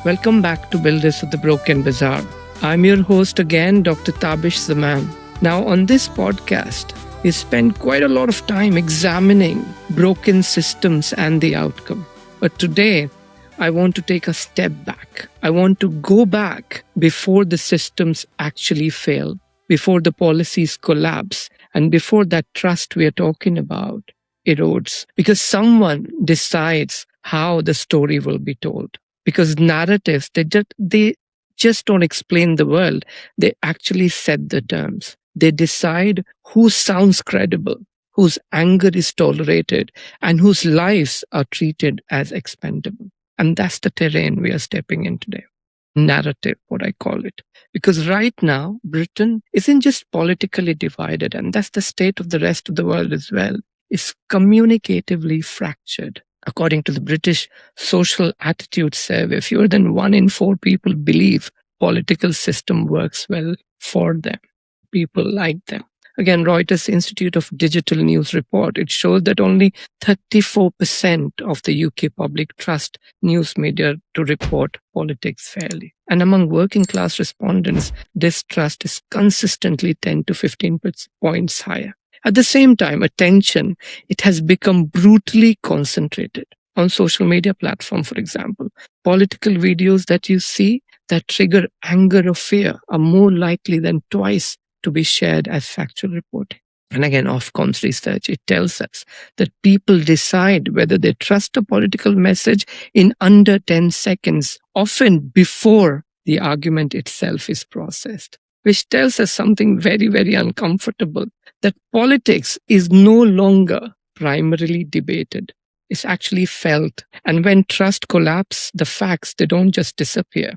Welcome back to Builders of the Broken Bazaar. I'm your host again, Dr. Tabish Zaman. Now, on this podcast, we spend quite a lot of time examining broken systems and the outcome. But today, I want to take a step back. I want to go back before the systems actually fail, before the policies collapse, and before that trust we are talking about erodes. Because someone decides how the story will be told. Because narratives, they just don't explain the world. They actually set the terms. They decide who sounds credible, whose anger is tolerated, and whose lives are treated as expendable. And that's the terrain we are stepping in today. Narrative, what I call it. Because right now, Britain isn't just politically divided, and that's the state of the rest of the world as well. It's communicatively fractured. According to the British Social Attitude Survey, fewer than 1 in 4 people believe political system works well for them. People like them. Again, Reuters Institute of Digital News report, it shows that only 34% of the UK public trust news media to report politics fairly. And among working class respondents, this trust is consistently 10 to 15 points higher. At the same time, attention, it has become brutally concentrated. On social media platform, for example, political videos that you see that trigger anger or fear are more likely than twice to be shared as factual reporting. And again, Ofcom's research, it tells us that people decide whether they trust a political message in under 10 seconds, often before the argument itself is processed, which tells us something very, very uncomfortable, that politics is no longer primarily debated. It's actually felt. And when trust collapses, the facts, they don't just disappear.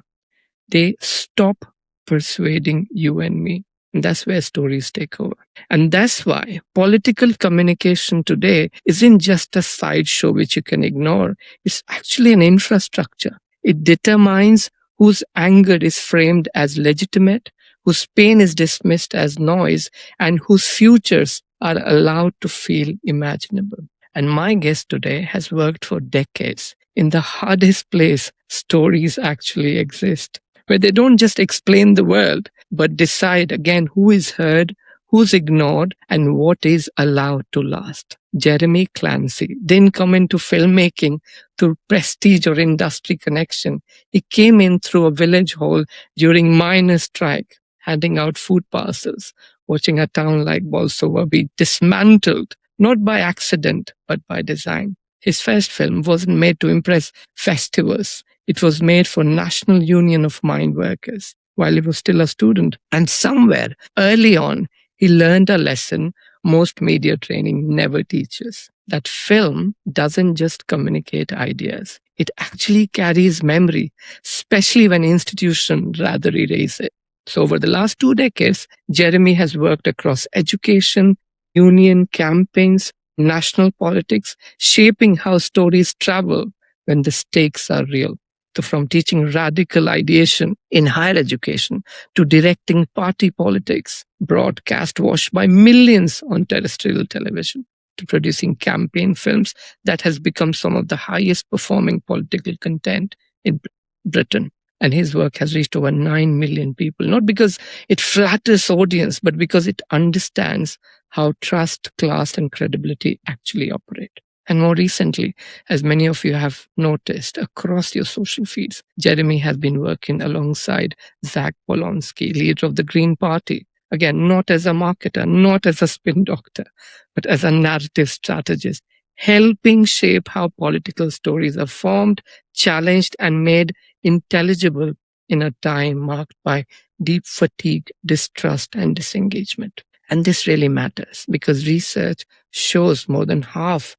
They stop persuading you and me. And that's where stories take over. And that's why political communication today isn't just a sideshow which you can ignore. It's actually an infrastructure. It determines whose anger is framed as legitimate, whose pain is dismissed as noise, and whose futures are allowed to feel imaginable. And my guest today has worked for decades in the hardest place stories actually exist, where they don't just explain the world, but decide again who is heard, who's ignored, and what is allowed to last. Jeremy Clancy didn't come into filmmaking through prestige or industry connection. He came in through a village hall during miners' strike, handing out food parcels, watching a town like Bolsover be dismantled, not by accident, but by design. His first film wasn't made to impress festivals. It was made for National Union of Mine Workers while he was still a student. And somewhere early on, he learned a lesson most media training never teaches. That film doesn't just communicate ideas. It actually carries memory, especially when institutions rather erase it. So over the last 2 decades, Jeremy has worked across education, union campaigns, national politics, shaping how stories travel when the stakes are real. So from teaching radical ideation in higher education to directing party politics, broadcast watched by millions on terrestrial television, to producing campaign films that has become some of the highest performing political content in Britain. And his work has reached over 9 million people, not because it flatters audience, but because it understands how trust, class, and credibility actually operate. And more recently, as many of you have noticed across your social feeds, Jeremy has been working alongside Zach Polonsky, leader of the Green Party. Again, not as a marketer, not as a spin doctor, but as a narrative strategist, helping shape how political stories are formed, challenged, and made intelligible in a time marked by deep fatigue, distrust, and disengagement. And this really matters because research shows more than half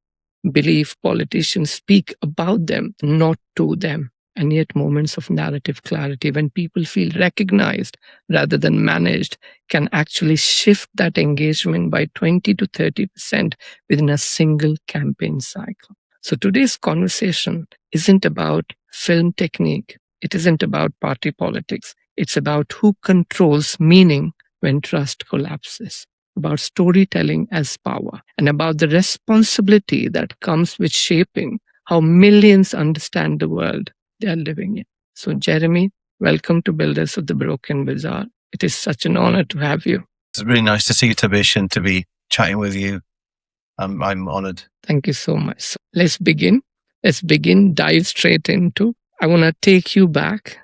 believe politicians speak about them, not to them. And yet moments of narrative clarity, when people feel recognized rather than managed, can actually shift that engagement by 20 to 30% within a single campaign cycle. So today's conversation isn't about film technique. It isn't about party politics. It's about who controls meaning when trust collapses, about storytelling as power, and about the responsibility that comes with shaping how millions understand the world they are living in. So, Jeremy, welcome to Builders of the Broken Bazaar. It is such an honor to have you. It's really nice to see you, Tabish, and to be chatting with you. I'm honored. Thank you so much. So let's begin. Dive straight into. I want to take you back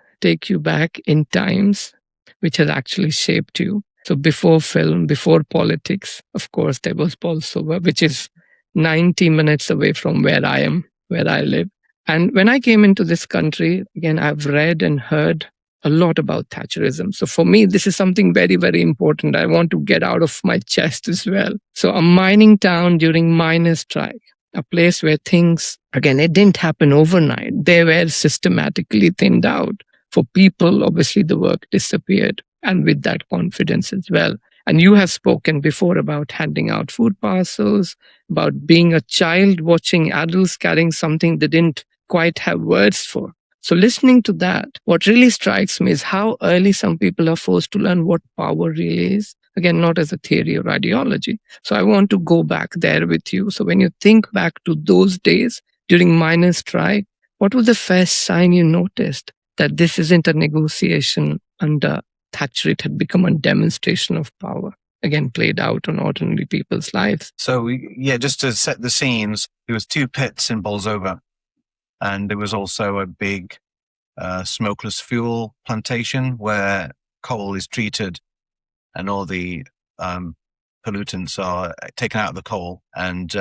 in times which has actually shaped you. So before film, before politics, of course, there was Bolsover, which is 90 minutes away from where I am, where I live. And when I came into this country, again, I've read and heard a lot about Thatcherism. So for me, this is something very, very important. I want to get out of my chest as well. So a mining town during miners' strike, a place where things, again, it didn't happen overnight. They were systematically thinned out. For people, obviously, the work disappeared, and with that, confidence as well. And you have spoken before about handing out food parcels, about being a child watching adults carrying something they didn't quite have words for. So listening to that, what really strikes me is how early some people are forced to learn what power really is. Again, not as a theory or ideology. So I want to go back there with you. So when you think back to those days during miners' strike, what was the first sign you noticed that this isn't a negotiation under Thatcher? It had become a demonstration of power, again, played out on ordinary people's lives. So, yeah, just to set the scenes, there was 2 pits in Bolsover, and there was also a big smokeless fuel plantation where coal is treated and all the pollutants are taken out of the coal. And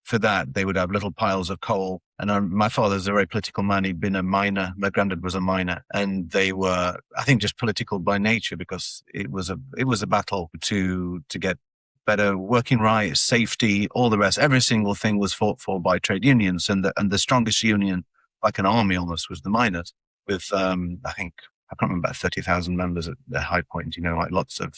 for that, they would have little piles of coal. And my father's a very political man. He'd been a miner. My granddad was a miner. And they were, I think, just political by nature, because it was a battle to get better working rights, safety, all the rest. Every single thing was fought for by trade unions. And the strongest union, like an army almost, was the miners, with, I think, I can't remember, about 30,000 members at the high point, like lots of...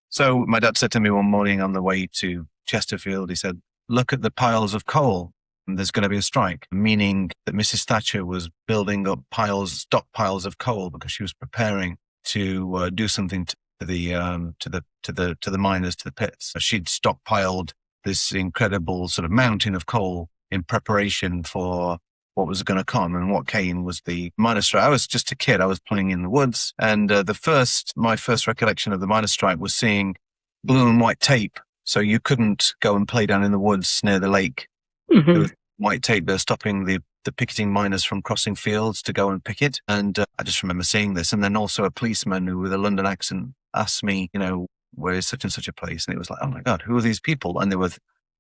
So my dad said to me one morning on the way to Chesterfield, he said, look at the piles of coal, and there's going to be a strike, meaning that Mrs. Thatcher was building up stockpiles of coal because she was preparing to do something to the miners, to the pits. She'd stockpiled this incredible sort of mountain of coal in preparation for what was going to come, and what came was the miners' strike. I was just a kid. I was playing in the woods, and my first recollection of the miners' strike was seeing blue and white tape. So you couldn't go and play down in the woods near the lake. Mm-hmm. There was white tape there stopping the picketing miners from crossing fields to go and picket. And I just remember seeing this. And then also a policeman who, with a London accent, asked me, where is such and such a place? And it was like, oh my God, who are these people? And there were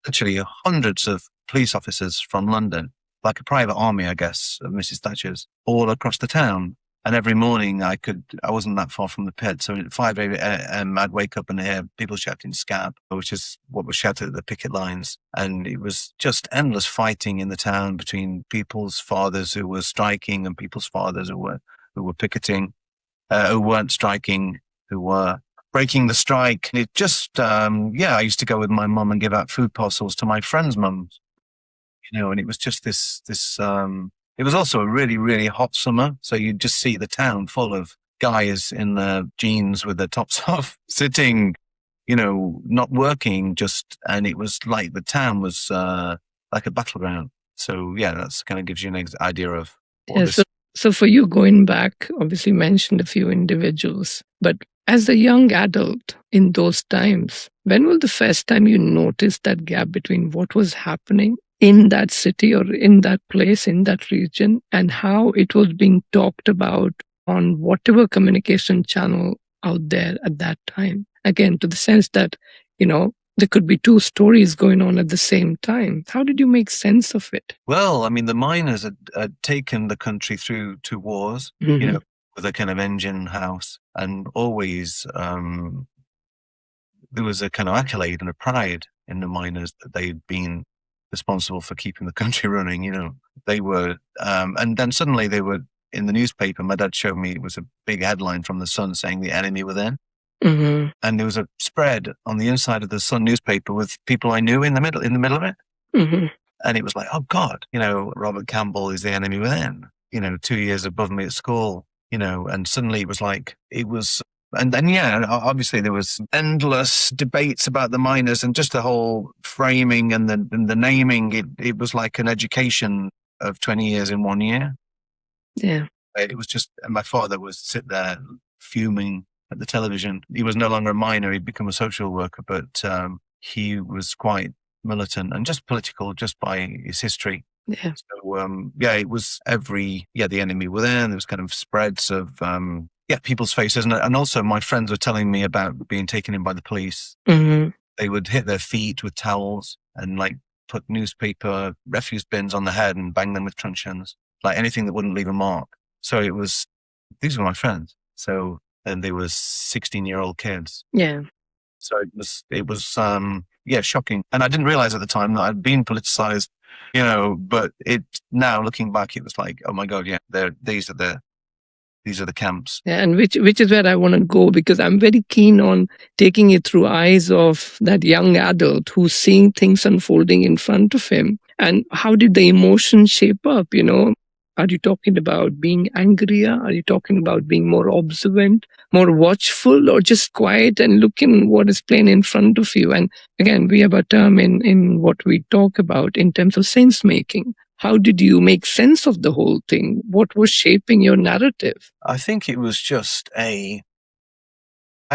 literally hundreds of police officers from London, like a private army, I guess, of Mrs. Thatcher's, all across the town. And every morning I wasn't that far from the pit. So at 5 a.m. I'd wake up and hear people shouting scab, which is what was shouted at the picket lines. And it was just endless fighting in the town between people's fathers who were striking and people's fathers who were picketing, who weren't striking, who were breaking the strike. And it just, I used to go with my mum and give out food parcels to my friends' mums, and it was just this, it was also a really, really hot summer. So you'd just see the town full of guys in their jeans with their tops off, sitting, not working, and it was like the town was like a battleground. So yeah, that's kind of gives you an idea of what this... So for you, going back, obviously mentioned a few individuals, but as a young adult in those times, when was the first time you noticed that gap between what was happening in that city or in that place, in that region, and how it was being talked about on whatever communication channel out there at that time? Again, to the sense that, there could be 2 stories going on at the same time. How did you make sense of it? Well, I mean, the miners had taken the country through 2 wars, Mm-hmm. With a kind of engine house, and always there was a kind of accolade and a pride in the miners that they'd been responsible for keeping the country running. They were, and then suddenly they were in the newspaper. My dad showed me, it was a big headline from the Sun saying the enemy were then. Mm-hmm. And there was a spread on the inside of the Sun newspaper with people I knew in the middle of it. Mm-hmm. And it was like, oh God, Robert Campbell is the enemy within, 2 years above me at school, and suddenly it was like, and then, obviously there was endless debates about the miners, and just the whole framing and the naming. It was like an education of 20 years in 1 year. Yeah. It was just, and my father was sit there fuming at the television. He was no longer a miner; he'd become a social worker, but he was quite militant and just political, just by his history. Yeah. So it was the enemy were there. And there was kind of spreads of people's faces, and also my friends were telling me about being taken in by the police. Mm-hmm. They would hit their feet with towels and like put newspaper refuse bins on the head and bang them with truncheons, like anything that wouldn't leave a mark. So these were my friends. So, and they were 16-year-old kids. Yeah. So it was shocking. And I didn't realize at the time that I'd been politicized, but now looking back, it was like, oh my God, yeah, these are the camps. Yeah, and which is where I want to go, because I'm very keen on taking it through eyes of that young adult who's seeing things unfolding in front of him. And how did the emotions shape up? Are you talking about being angrier? Are you talking about being more observant, more watchful, or just quiet and looking what is playing in front of you? And again, we have a term in what we talk about in terms of sense making. How did you make sense of the whole thing? What was shaping your narrative? I think it was just I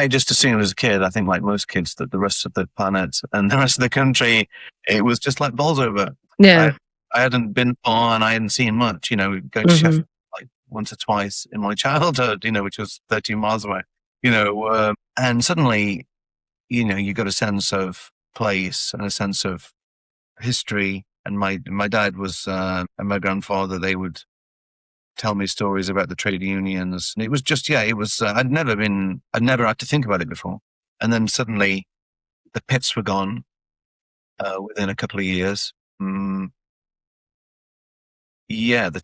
just assumed as a kid, I think like most kids, that the rest of the planet and the rest of the country, it was just like Bolsover. Yeah. I hadn't been on, I hadn't seen much, going to Sheffield like once or twice in my childhood, which was 13 miles away, and suddenly, you got a sense of place and a sense of history. And my dad was, and my grandfather, they would tell me stories about the trade unions. And it was just, I'd never had to think about it before. And then suddenly the pits were gone within a couple of years. The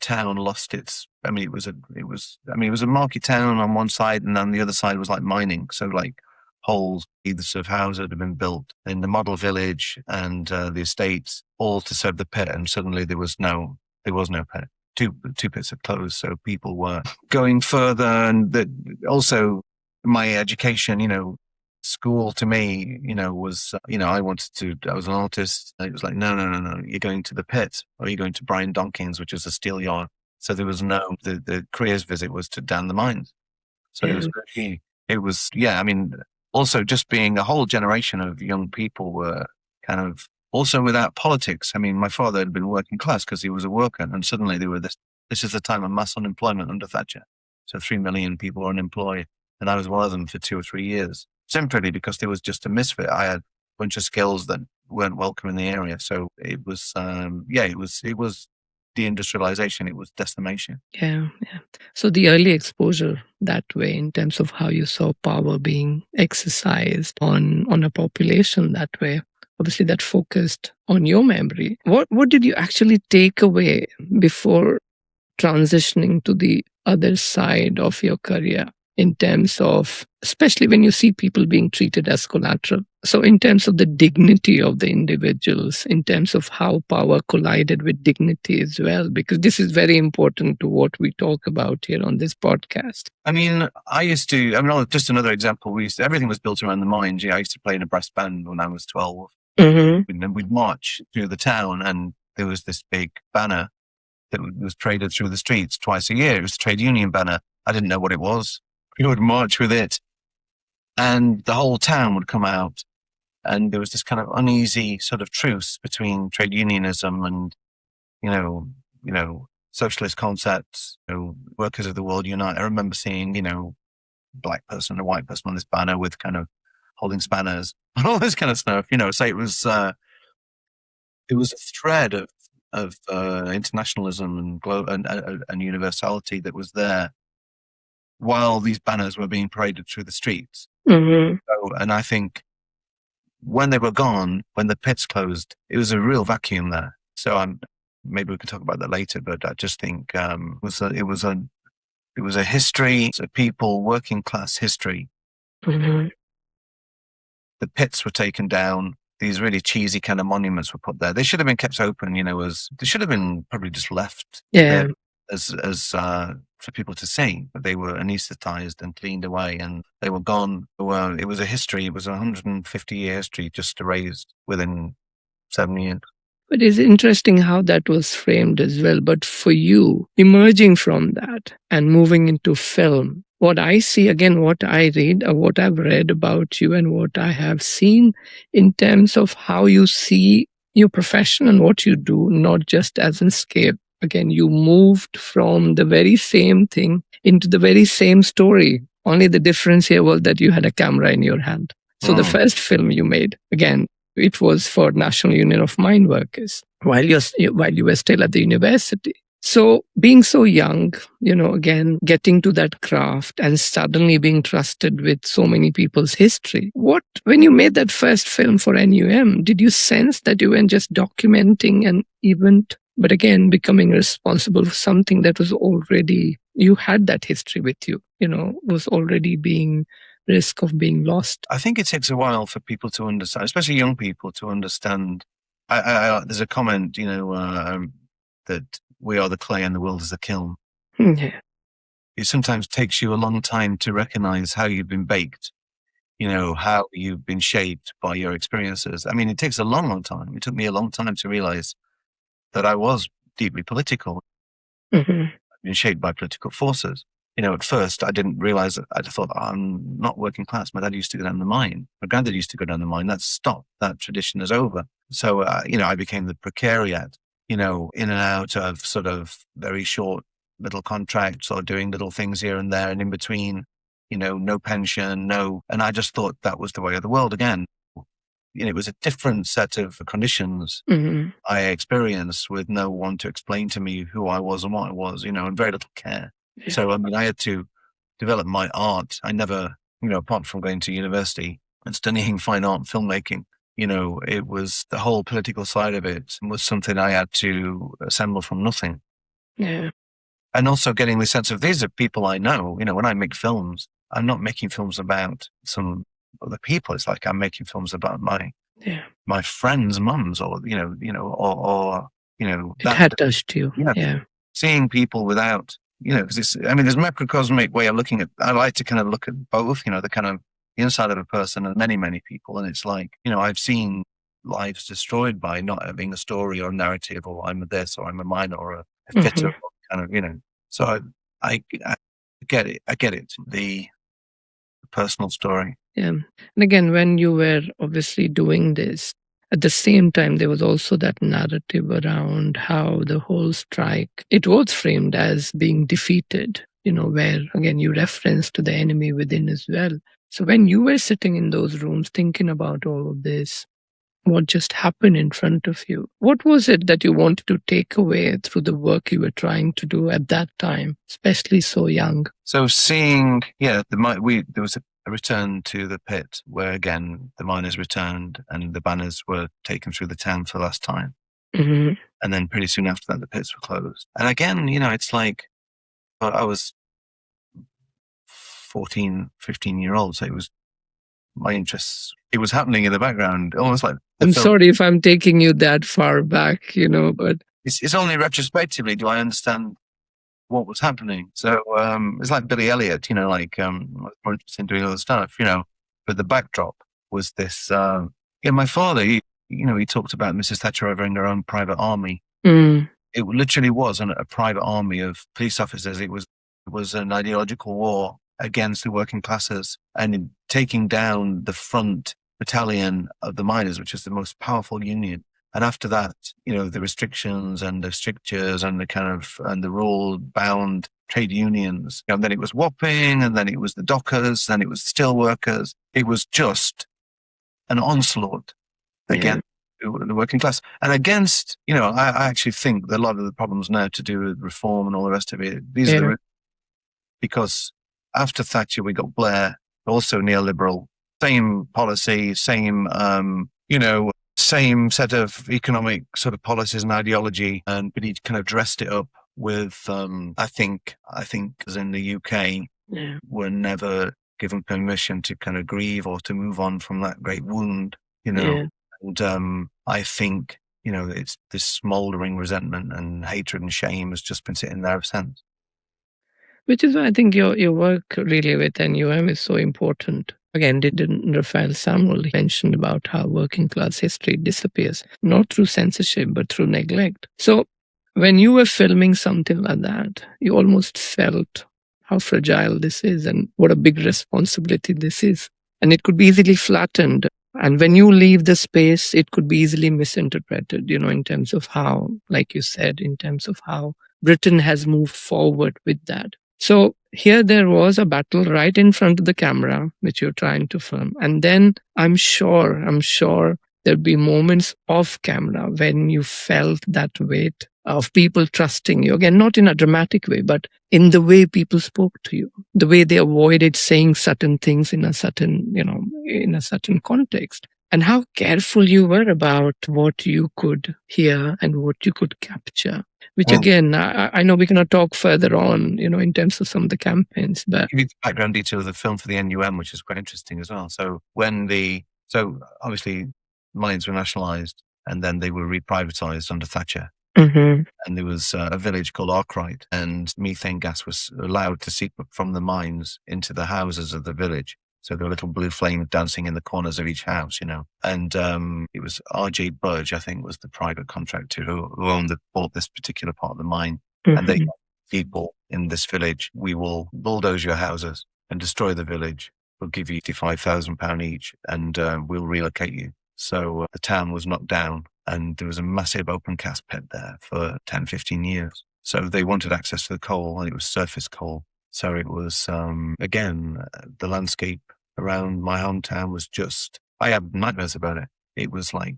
town lost its, it was a market town on one side, and on the other side was like mining. So like whole either of houses had been built in the model village and the estates, all to serve the pit. And suddenly there was no pit. Two pits had closed, so people were going further. And also my education, school to me, was, I was an artist. It was like, no, you're going to the pit, or you're going to Brian Donkins, which is a steel yard. So there was the careers visit was to down the mines. So it was, also just being a whole generation of young people were kind of also without politics. My father had been working class because he was a worker, and suddenly they were this is the time of mass unemployment under Thatcher. So 3 million people were unemployed, and I was one of them for 2 or 3 years, simply because there was just a misfit. I had a bunch of skills that weren't welcome in the area. So it was, it was deindustrialization. It was decimation. Yeah. So the early exposure that way, in terms of how you saw power being exercised on a population that way, obviously that focused on your memory. What did you actually take away before transitioning to the other side of your career, in terms of, especially when you see people being treated as collateral? So in terms of the dignity of the individuals, in terms of how power collided with dignity as well, because this is very important to what we talk about here on this podcast. Just another example, everything was built around the mines. I used to play in a brass band when I was 12. Mm-hmm. And we'd march through the town, and there was this big banner that was traded through the streets twice a year. It was a trade union banner. I didn't know what it was. We would march with it, and the whole town would come out, and there was this kind of uneasy sort of truce between trade unionism and, socialist concepts, workers of the world unite. I remember seeing, black person and a white person on this banner with kind of holding spanners and all this kind of stuff, So it was a thread of internationalism and universality that was there while these banners were being paraded through the streets. Mm-hmm. So, and I think when they were gone, when the pits closed, it was a real vacuum there. So maybe we can talk about that later, but I just think it was a history, it's a people, working class history. Mm-hmm. The pits were taken down. These really cheesy kind of monuments were put there. They should have been kept open, they should have been probably just left there as for people to see. But they were anesthetized and cleaned away, and they were gone. It was a history. It was a 150-year history just erased within 7 years. But it's interesting how that was framed as well. But for you, emerging from that and moving into film, what I see, again, what I read or what I've read about you and what I have seen in terms of how you see your profession and what you do, not just as an escape. Again, you moved from the very same thing into the very same story. Only the difference here was that you had a camera in your hand. So the first film you made, again, it was for National Union of Mine Workers while you were still at the university. So being so young, again, getting to that craft and suddenly being trusted with so many people's history. When you made that first film for NUM, did you sense that you weren't just documenting an event, but again, becoming responsible for something that was already, you had that history with you, was already being risk of being lost? I think it takes a while for people to understand, especially young people, to understand. There's a comment, that we are the clay and the world is the kiln. Yeah. It sometimes takes you a long time to recognize how you've been baked, how you've been shaped by your experiences. I mean, it takes a long, long time. It took me a long time to realize that I was deeply political, been shaped by political forces. At first I didn't realize that. I thought, I'm not working class. My dad used to go down the mine. My granddad used to go down the mine. That's stopped. That tradition is over. So, I became the precariat, in and out of sort of very short little contracts or doing little things here and there and in between, no pension, and I just thought that was the way of the world again. It was a different set of conditions I experienced with no one to explain to me who I was and what I was, and very little care. Yeah. So, I had to develop my art. I never, apart from going to university and studying fine art and filmmaking, it was the whole political side of it was something I had to assemble from nothing. Yeah. And also getting the sense of these are people I know. When I make films, I'm not making films about some other people. It's like I'm making films about my friends' mums, or it had touched you. Yeah. Seeing people without, because there's a macrocosmic way of looking at. I like to kind of look at both, the kind of the inside of a person and many, many people, and it's like, I've seen lives destroyed by not having a story or a narrative, or I'm a this, or I'm a minor, or a fitter, or kind of, So I get it. I get it. The personal story. Yeah. And again, when you were obviously doing this, at the same time, there was also that narrative around how the whole strike, it was framed as being defeated, where again, you reference to the enemy within as well. So when you were sitting in those rooms thinking about all of this, what just happened in front of you? What was it that you wanted to take away through the work you were trying to do at that time, especially so young? So seeing, there was a return to the pit where again the miners returned and the banners were taken through the town for the last time. And then pretty soon after that, the pits were closed. And again, it's like, I was 14, 15-year-old, so it was my interests. It was happening in the background, almost like. I'm sorry if I'm taking you that far back, but it's only retrospectively do I understand what was happening. So it's like Billy Elliot, I was more interested in doing other stuff, but the backdrop was this. My father, he talked about Mrs. Thatcher having her own private army. It literally was a private army of police officers. It was an ideological war against the working classes and taking down the front battalion of the miners, which is the most powerful union. And after that, the restrictions and the strictures and the rule bound trade unions. And then it was Wapping, and then it was the dockers, then it was steel workers. It was just an onslaught against the working class. And against, I actually think that a lot of the problems now to do with reform and all the rest of it, these are because after Thatcher, we got Blair, also neoliberal, same policy, same, same set of economic sort of policies and ideology, but he kind of dressed it up with, I think, as in the UK, were never given permission to kind of grieve or to move on from that great wound, and I think, it's this smoldering resentment and hatred and shame has just been sitting there ever since. Which is why I think your work really with NUM is so important. Again, didn't Raphael Samuel mentioned about how working class history disappears, not through censorship, but through neglect. So when you were filming something like that, you almost felt how fragile this is and what a big responsibility this is. And it could be easily flattened. And when you leave the space, it could be easily misinterpreted, in terms of how, like you said, in terms of how Britain has moved forward with that. So here there was a battle right in front of the camera, which you're trying to film. And then I'm sure there'd be moments off camera when you felt that weight of people trusting you. Again, not in a dramatic way, but in the way people spoke to you, the way they avoided saying certain things in a certain, in a certain context. And how careful you were about what you could hear and what you could capture. Which Well, again, I know we cannot talk further on, in terms of some of the campaigns, but give you the background detail of the film for the NUM, which is quite interesting as well. So obviously mines were nationalised and then they were reprivatised under Thatcher. Mhm. And there was a village called Arkwright, and methane gas was allowed to seep up from the mines into the houses of the village. So there were little blue flames dancing in the corners of each house, And it was R.J. Budge, I think, was the private contractor who bought this particular part of the mine. And they Mhm. people in this village, we will bulldoze your houses and destroy the village. We'll give you £55,000 each, and we'll relocate you. So the town was knocked down, and there was a massive open cast pit there for 10, 15 years. So they wanted access to the coal, and it was surface coal. So it was, again, the landscape around my hometown was just, I had nightmares about it. It was like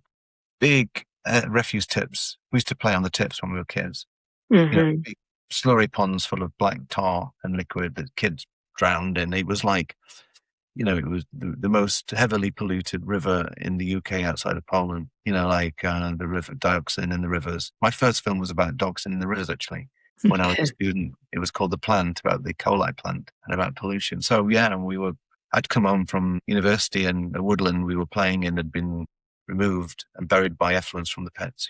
big refuse tips. We used to play on the tips when we were kids. Mhm. Big slurry ponds full of black tar and liquid that kids drowned in. It was like, it was the most heavily polluted river in the UK outside of Poland, the river dioxin in the rivers. My first film was about dioxin in the rivers, actually. When I was a student, it was called The Plant, about the coal plant and about pollution. So yeah, I'd come home from university and a woodland we were playing in had been removed and buried by effluents from the pits,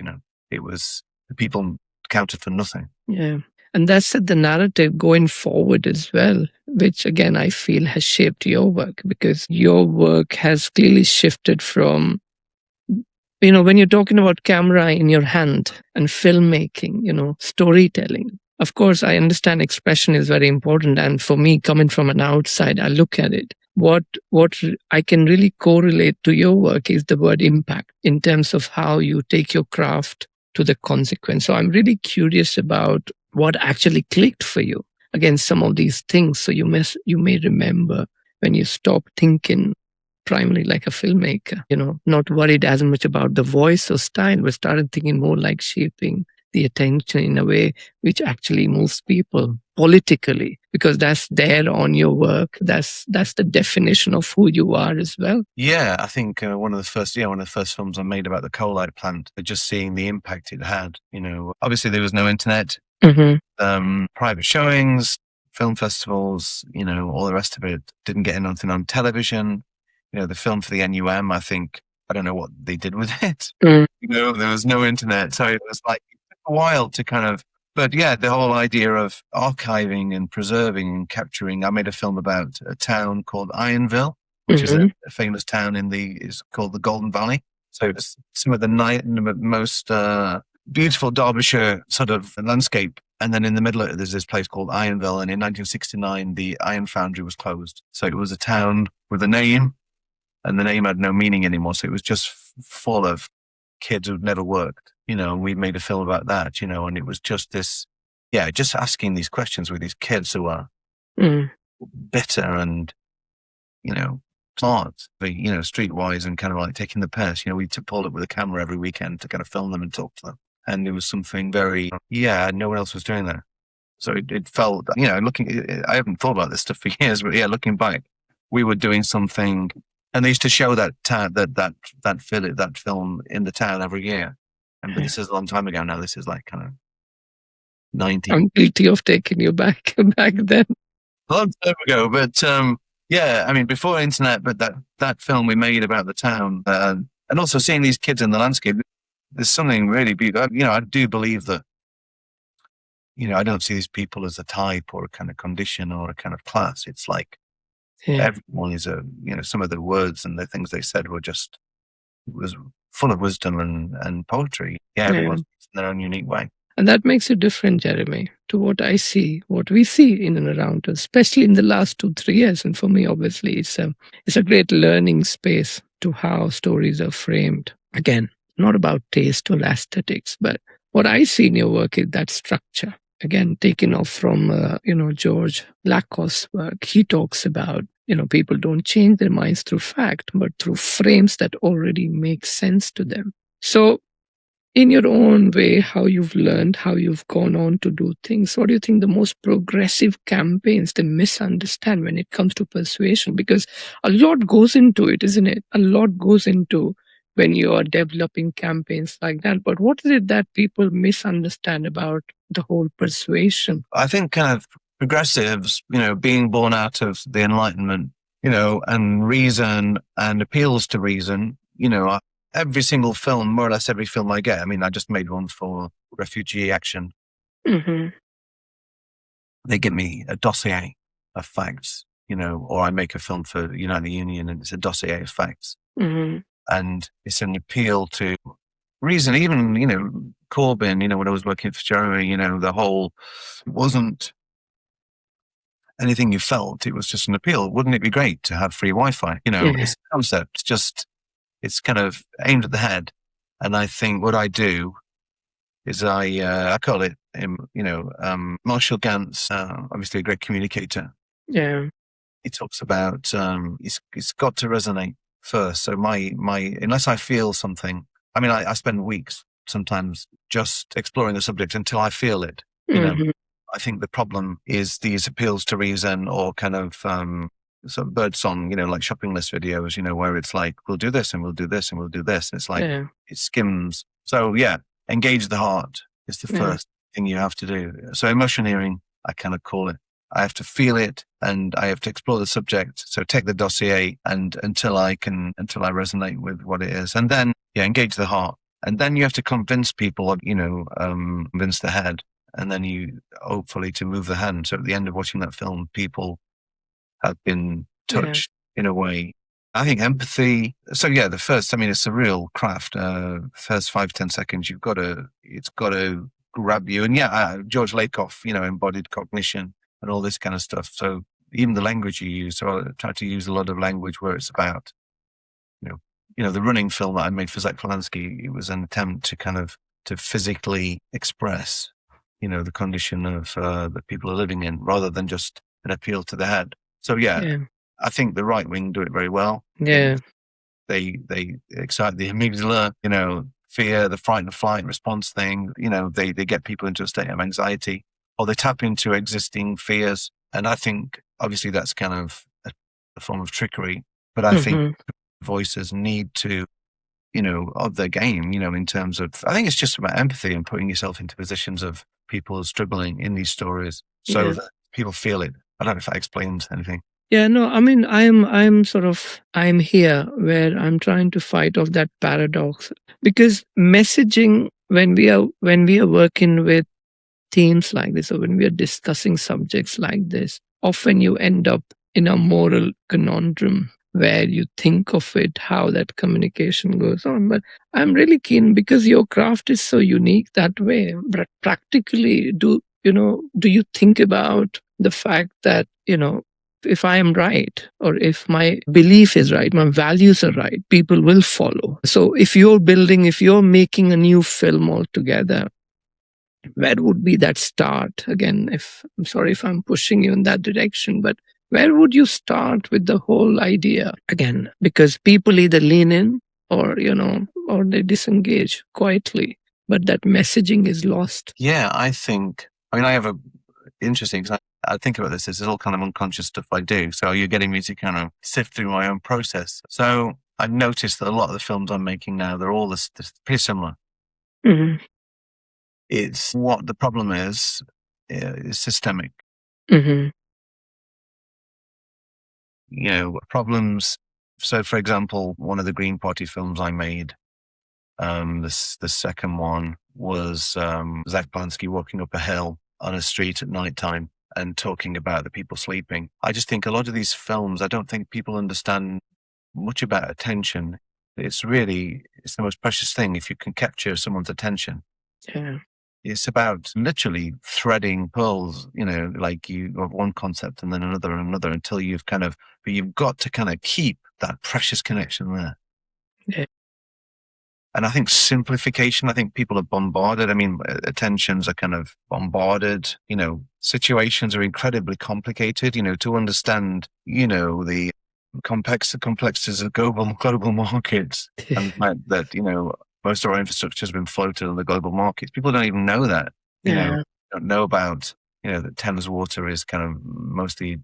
It was, the people counted for nothing. Yeah. And that's the narrative going forward as well, which again, I feel has shaped your work because your work has clearly shifted from, when you're talking about camera in your hand and filmmaking, storytelling. Of course, I understand expression is very important. And for me, coming from an outside, I look at it. What I can really correlate to your work is the word impact in terms of how you take your craft to the consequence. So I'm really curious about what actually clicked for you against some of these things. So you may remember when you stop thinking primarily like a filmmaker, not worried as much about the voice or style, but started thinking more like shaping the attention in a way which actually moves people politically, because that's there on your work. That's the definition of who you are as well. Yeah, I think one of the first films I made about the coalite plant, just seeing the impact it had. Obviously there was no internet, private showings, film festivals, all the rest of it. Didn't get anything on television. The film for the NUM, I think, I don't know what they did with it. Mm. There was no internet. So it was like a while to kind of, but yeah, the whole idea of archiving and preserving and capturing. I made a film about a town called Ironville, which is a famous town is called the Golden Valley. So it's some of the most beautiful Derbyshire sort of landscape. And then in the middle of it, there's this place called Ironville. And in 1969, the iron foundry was closed. So it was a town with a name, and the name had no meaning anymore. So it was just full of kids who'd never worked, and we made a film about that, and it was just this, just asking these questions with these kids who are bitter and, smart, but, streetwise and kind of like taking the piss. We pulled up with a camera every weekend to kind of film them and talk to them. And it was something very, no one else was doing that. So it felt, I haven't thought about this stuff for years, but looking back, we were doing something. And they used to show that film in the town every year. But this is a long time ago now. This is like kind of 90. I'm guilty of taking you back then. A long time ago, but before internet. But that film we made about the town, and also seeing these kids in the landscape, there's something really beautiful. I do believe that. I don't see these people as a type or a kind of condition or a kind of class. It's like Everyone is some of the words and the things they said was full of wisdom and poetry. Yeah, everyone's in their own unique way. And that makes it different, Jeremy, to what I see, what we see in and around us, especially in the last 2, 3 years. And for me, obviously, it's a great learning space to how stories are framed. Again, not about taste or aesthetics, but what I see in your work is that structure. Again, taken off from George Lakoff's work. He talks about people don't change their minds through fact, but through frames that already make sense to them. So in your own way, how you've learned, how you've gone on to do things, what do you think the most progressive campaigns they misunderstand when it comes to persuasion? Because a lot goes into it, isn't it? A lot goes into when you are developing campaigns like that. But what is it that people misunderstand about the whole persuasion? I think kind of progressives, being born out of the Enlightenment, and reason and appeals to reason, every single film, more or less every film I get. I mean, I just made one for refugee action. Mm-hmm. They give me a dossier of facts, or I make a film for United Union and it's a dossier of facts. Mm-hmm. And it's an appeal to reason. Even, Corbyn, when I was working for Jeremy, the whole wasn't anything you felt. It was just an appeal. Wouldn't it be great to have free Wi-Fi? It's a concept, it's kind of aimed at the head. And I think what I do is I call it, Marshall Gantz, obviously a great communicator. Yeah. He talks about, it's got to resonate first. So my, unless I feel something, I mean, I spend weeks sometimes just exploring the subject until I feel it, Mm-hmm. I think the problem is these appeals to reason or kind of, sort of bird song, like shopping list videos, where it's like, we'll do this and we'll do this and we'll do this. And it's like, it skims. So yeah, engage the heart is the first thing you have to do. So emotioneering, I kind of call it. I have to feel it and I have to explore the subject. So take the dossier and until I resonate with what it is. And then, engage the heart. And then you have to convince people, convince the head. And then you hopefully to move the hand. So at the end of watching that film, people have been touched in a way. I think empathy. So the first, it's a real craft. First 5-10 seconds, it's got to grab you. And George Lakoff, embodied cognition and all this kind of stuff. So even the language you use, so I try to use a lot of language where it's about, the running film that I made for Zach Polanski, it was an attempt to kind of to physically express, the condition of that people are living in rather than just an appeal to the head. So I think the right wing do it very well. Yeah. They excite the amygdala, fear, the fight and flight response thing. They get people into a state of anxiety or they tap into existing fears. And I think obviously that's kind of a form of trickery, but I think voices need to, of their game, in terms of, I think it's just about empathy and putting yourself into positions of people struggling in these stories so that people feel it. I don't know if that explains anything. Yeah, no, I mean, I'm here where I'm trying to fight off that paradox because messaging when we are working with themes like this or when we are discussing subjects like this, often you end up in a moral conundrum where you think of it, how that communication goes on. But I'm really keen because your craft is so unique that way. But practically, do you think about the fact that, if I am right or if my belief is right, my values are right, people will follow. So if you're making a new film altogether, where would be that start? Again, I'm sorry if I'm pushing you in that direction, but where would you start with the whole idea? Again, because people either lean in or they disengage quietly, but that messaging is lost. Yeah, I have a interesting, because I think about this is all kind of unconscious stuff I do. So you're getting me to kind of sift through my own process. So I've noticed that a lot of the films I'm making now, they're all pretty similar. Mm-hmm. It's what the problem is systemic. Mm-hmm. Problems. So for example, one of the Green Party films I made, the second one was Zach Polanski walking up a hill on a street at nighttime. and talking about the people sleeping. I just think a lot of these films, I don't think people understand much about attention. It's the most precious thing if you can capture someone's attention. Yeah. It's about literally threading pearls, like you have one concept and then another and another until but you've got to kind of keep that precious connection there. Yeah. And I think simplification, I think people are bombarded. I mean, attentions are kind of bombarded, situations are incredibly complicated, to understand, the complexities of global markets and the fact that, most of our infrastructure has been floated on the global markets. People don't even know that, Yeah. don't know about, that Thames Water is kind of mostly,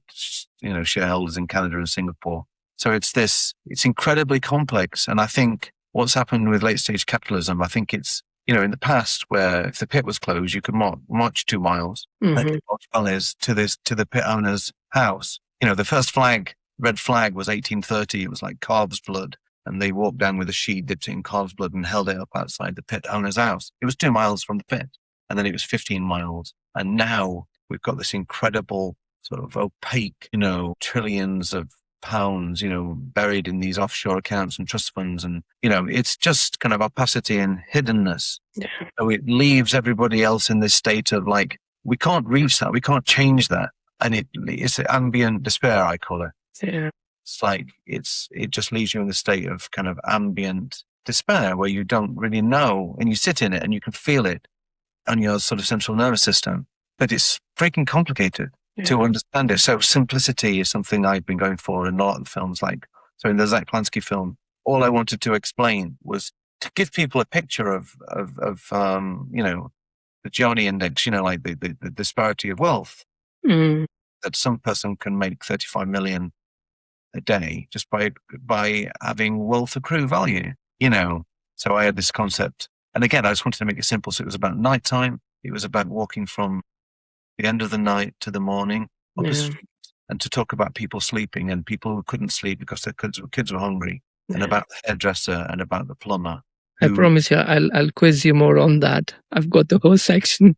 shareholders in Canada and Singapore. So it's incredibly complex. And I think what's happened with late stage capitalism, I think it's, in the past where if the pit was closed, you could march 2 miles, is to the pit owner's house. The first red flag was 1830. It was like calf's blood. And they walked down with a sheet, dipped it in calf's blood and held it up outside the pit owner's house. It was 2 miles from the pit. And then it was 15 miles. And now we've got this incredible sort of opaque, trillions of pounds, buried in these offshore accounts and trust funds. And, it's just kind of opacity and hiddenness. Yeah. So it leaves everybody else in this state of like, we can't reach that. We can't change that. And it's ambient despair, I call it. Yeah. It's like, it just leaves you in the state of kind of ambient despair where you don't really know and you sit in it and you can feel it on your sort of central nervous system, but it's freaking complicated to understand it. So simplicity is something I've been going for in a lot of films. So in the Zach Plansky film, all I wanted to explain was to give people a picture of the Johnny index, like the disparity of wealth, that some person can make 35 million a day just by having wealth accrue value, So I had this concept. And again, I just wanted to make it simple. So it was about nighttime. It was about walking from the end of the night to the morning up the street, and to talk about people sleeping and people who couldn't sleep because their kids were hungry, and about the hairdresser and about the plumber. I promise you, I'll quiz you more on that. I've got the whole section.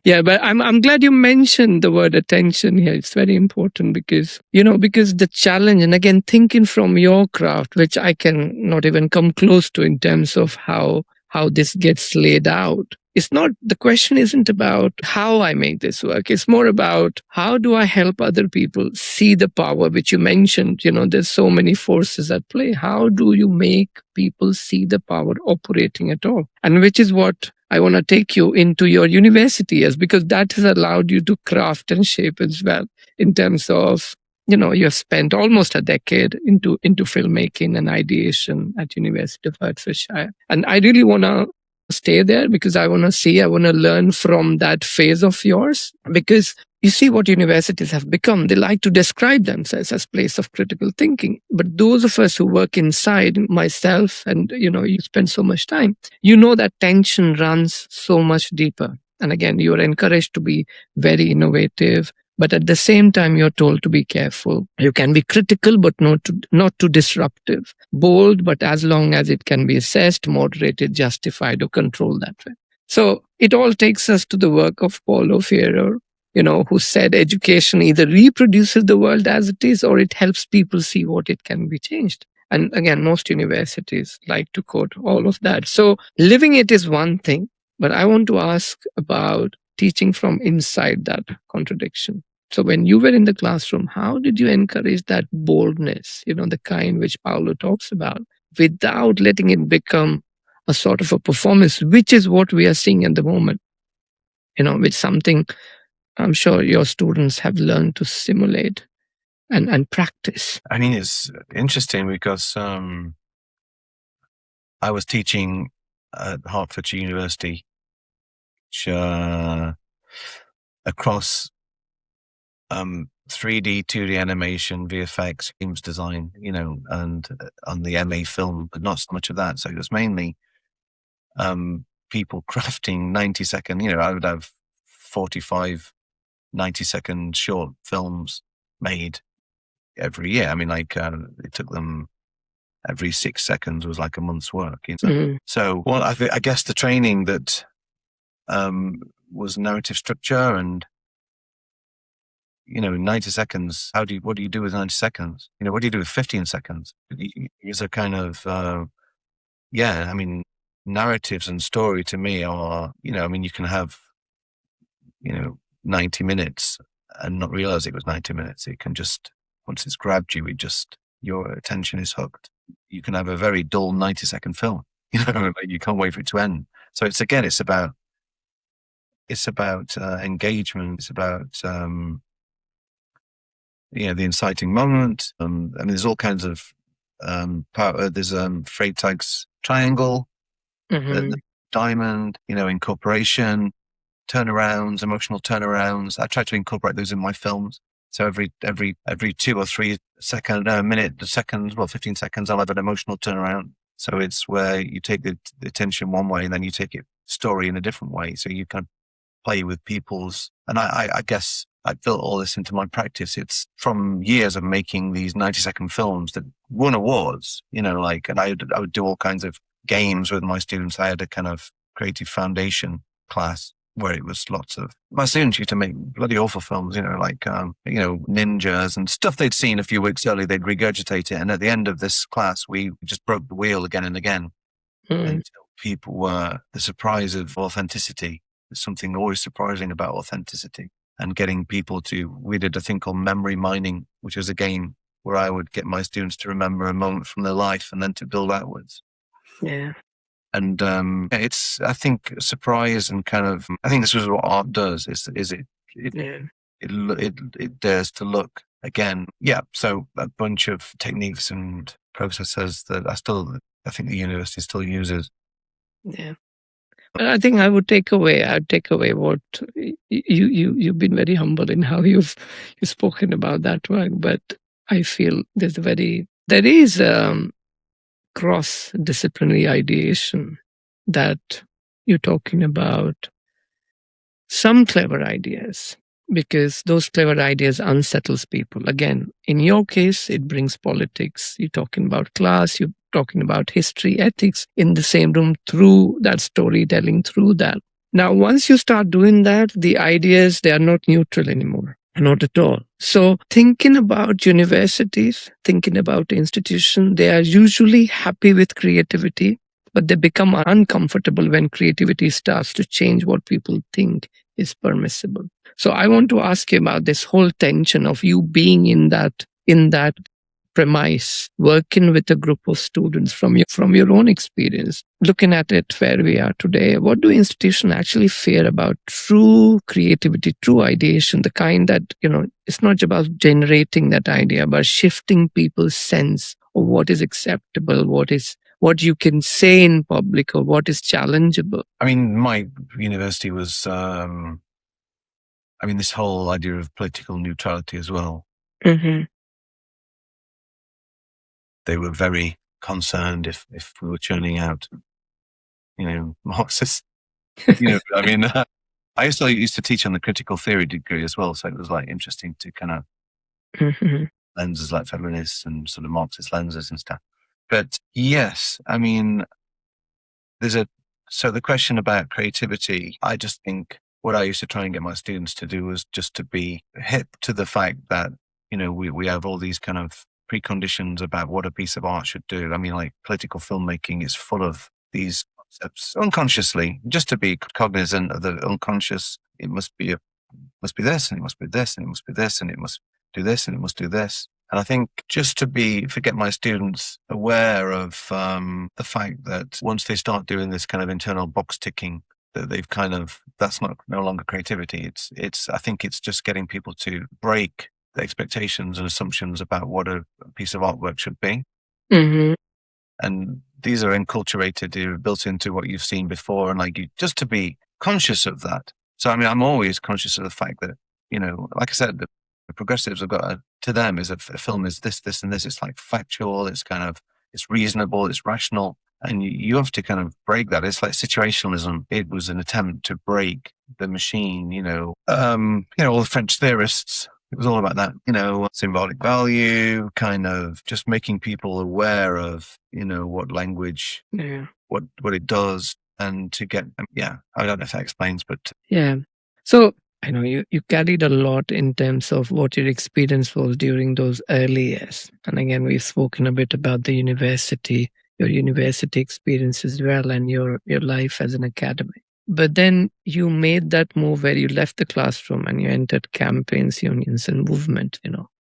Yeah, but I'm glad you mentioned the word attention here. It's very important because the challenge, and again, thinking from your craft, which I can not even come close to in terms of how this gets laid out. The question isn't about how I make this work. It's more about how do I help other people see the power, which you mentioned, there's so many forces at play. How do you make people see the power operating at all? And which is what I want to take you into your university as, because that has allowed you to craft and shape as well in terms of, you have spent almost a decade into filmmaking and ideation at University of Hertfordshire. And I really want to stay there because I want to learn from that phase of yours, because you see what universities have become. They like to describe themselves as place of critical thinking. But those of us who work inside, myself, and you spend so much time, that tension runs so much deeper. And again, you are encouraged to be very innovative, but at the same time, you're told to be careful. You can be critical, but not too disruptive. Bold, but as long as it can be assessed, moderated, justified, or controlled that way. So it all takes us to the work of Paulo Freire, who said education either reproduces the world as it is, or it helps people see what it can be changed. And again, most universities like to quote all of that. So living it is one thing, but I want to ask about teaching from inside that contradiction. So when you were in the classroom, how did you encourage that boldness, the kind which Paulo talks about, without letting it become a sort of a performance, which is what we are seeing at the moment, which something I'm sure your students have learned to simulate and practice. I mean, it's interesting because I was teaching at Hertfordshire University, across 3D, 2D animation, VFX, games design, and on the MA film, but not so much of that. So it was mainly people crafting 90-second, I would have 45 90-second short films made every year. I mean, it took them every 6 seconds was like a month's work. So, well, I guess the training that was narrative structure and 90 seconds, what do you do with 90 seconds? What do you do with 15 seconds? It's a kind of, narratives and story to me are, you can have, 90 minutes and not realize it was 90 minutes. It can just, once it's grabbed you, your attention is hooked. You can have a very dull 90-second film, you can't wait for it to end. So it's about engagement. It's about, the inciting moment. There's all kinds of, there's, Freytag's triangle, the diamond, incorporation, turnarounds, emotional turnarounds. I try to incorporate those in my films. So every 2 or 3 seconds, 15 seconds, I'll have an emotional turnaround. So it's where you take the attention one way and then you take it story in a different way. So you can play with people's, and I guess I built all this into my practice. It's from years of making these 90-second films that won awards, and I would do all kinds of games with my students. I had a kind of creative foundation class where it was lots of, my students used to make bloody awful films, ninjas and stuff they'd seen a few weeks earlier, they'd regurgitate it. And at the end of this class, we just broke the wheel again and again until people were, the surprise of authenticity. There's something always surprising about authenticity and getting people to, we did a thing called memory mining, which was a game where I would get my students to remember a moment from their life and then to build outwards. Yeah. And it's, I think, surprise and kind of, I think this is what art does, it dares to look again. Yeah, so a bunch of techniques and processes that I think the university still uses. Yeah. But I think I'd take away what you've been very humble in how you've spoken about that work, but I feel there is cross-disciplinary ideation that you're talking about, some clever ideas, because those clever ideas unsettles people. Again, in your case, it brings politics. You're talking about class, you're talking about history, ethics in the same room through that storytelling, through that. Now, once you start doing that, the ideas, they are not neutral anymore. Not at all. So thinking about universities, thinking about institutions, they are usually happy with creativity, but they become uncomfortable when creativity starts to change what people think is permissible. So I want to ask you about this whole tension of you being in that premise, working with a group of students from your own experience, looking at it where we are today. What do institutions actually fear about true creativity, true ideation, the kind that, it's not about generating that idea, but shifting people's sense of what is acceptable, what you can say in public, or what is challengeable? I mean, my university was, this whole idea of political neutrality as well. Mm-hmm. They were very concerned if we were churning out, Marxists. I used to teach on the critical theory degree as well, so it was like interesting to kind of lenses like feminists and sort of Marxist lenses and stuff. But yes, so the question about creativity, I just think what I used to try and get my students to do was just to be hip to the fact that, we have all these kind of preconditions about what a piece of art should do. Like political filmmaking is full of these concepts unconsciously, just to be cognizant of the unconscious. It must be this, and it must be this, and it must be this, and it must do this, and it must do this. And I think just to get my students aware of the fact that once they start doing this kind of internal box ticking, that they've that's no longer creativity. I think it's just getting people to break the expectations and assumptions about what a piece of artwork should be. Mm-hmm. And these are enculturated, they're built into what you've seen before. And just to be conscious of that. So, I'm always conscious of the fact that, like I said, the progressives have got to them is a film is this, and this. It's like factual. It's it's reasonable. It's rational. And you have to kind of break that. It's like situationalism. It was an attempt to break the machine, all the French theorists. It was all about that, symbolic value, kind of just making people aware of, what language, what it does, and to get, I don't know if that explains, but. Yeah. So I know you carried a lot in terms of what your experience was during those early years. And again, we've spoken a bit about the university, your university experience as well, and your life as an academic. But then you made that move where you left the classroom and you entered campaigns, unions, and movement,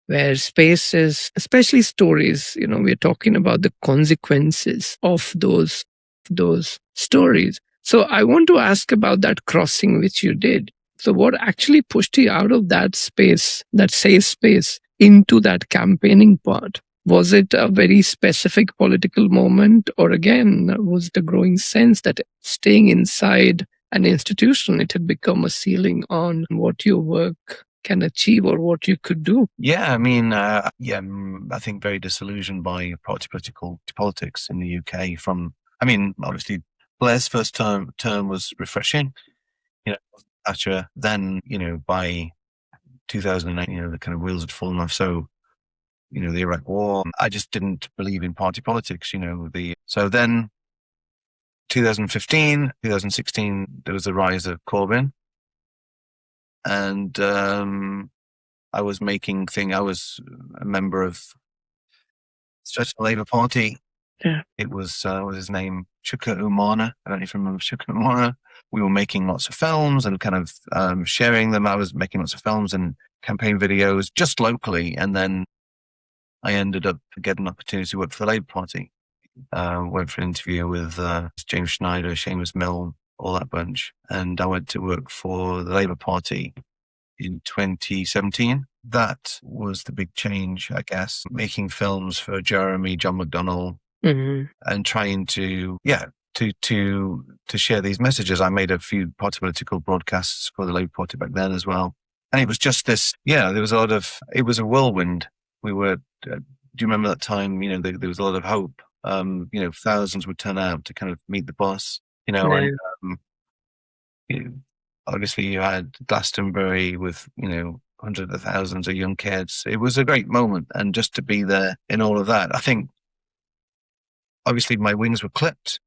where spaces, especially stories, we're talking about the consequences of those stories. So I want to ask about that crossing which you did. So what actually pushed you out of that space, that safe space, into that campaigning part? Was it a very specific political moment, or again, was it a growing sense that staying inside an institution, it had become a ceiling on what your work can achieve or what you could do? Yeah, I mean, I think very disillusioned by politics in the UK. Obviously, Blair's first term was refreshing. Thatcher. Then, by 2008, the kind of wheels had fallen off. So, the Iraq War, I just didn't believe in party politics. So then 2015, 2016, there was the rise of Corbyn. And I was I was a member of the Labour Party. Yeah. It was, what was his name? Chuka Umarna. I don't know if you remember Chuka Umarna. We were making lots of films and kind of sharing them. I was making lots of films and campaign videos just locally. And then I ended up getting an opportunity to work for the Labour Party. Went for an interview with James Schneider, Seamus Milne, all that bunch. And I went to work for the Labour Party in 2017. That was the big change, I guess, making films for Jeremy, John McDonnell, and trying to share these messages. I made a few party political broadcasts for the Labour Party back then as well. And it was just this, there was it was a whirlwind. We were, do you remember that time, there was a lot of hope. Thousands would turn out to kind of meet the boss, and obviously you had Glastonbury with, hundreds of thousands of young kids. It was a great moment. And just to be there in all of that, I think, obviously my wings were clipped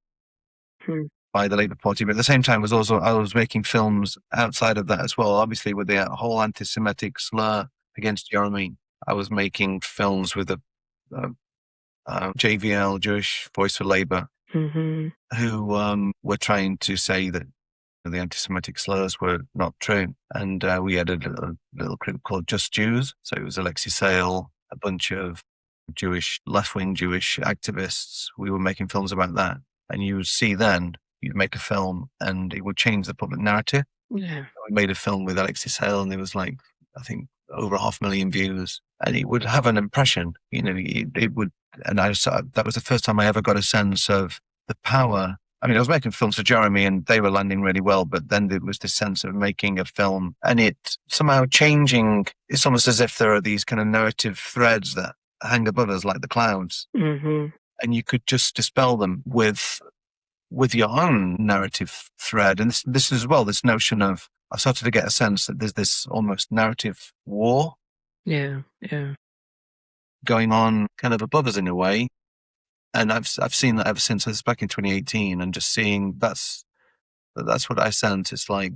by the Labour Party, but at the same time I was making films outside of that as well. Obviously with the whole anti-Semitic slur against Jeremy, I was making films with the JVL, Jewish Voice for Labour, who were trying to say that the anti-Semitic slurs were not true. And we had a little group called Just Jews. So it was Alexei Sayle, a bunch of left-wing Jewish activists. We were making films about that. And you would see then, you'd make a film and it would change the public narrative. Yeah. We made a film with Alexei Sayle and there was I think over 500,000 views. And it would have an impression, it would, and that was the first time I ever got a sense of the power. I mean, I was making films for Jeremy and they were landing really well, but then there was this sense of making a film and it somehow changing. It's almost as if there are these kind of narrative threads that hang above us like the clouds. And you could just dispel them with your own narrative thread. And this as well, this notion of, I started to get a sense that there's this almost narrative war. Yeah. Going on kind of above us in a way. And I've seen that ever since. This back in 2018, and just seeing that's what I sense. It's like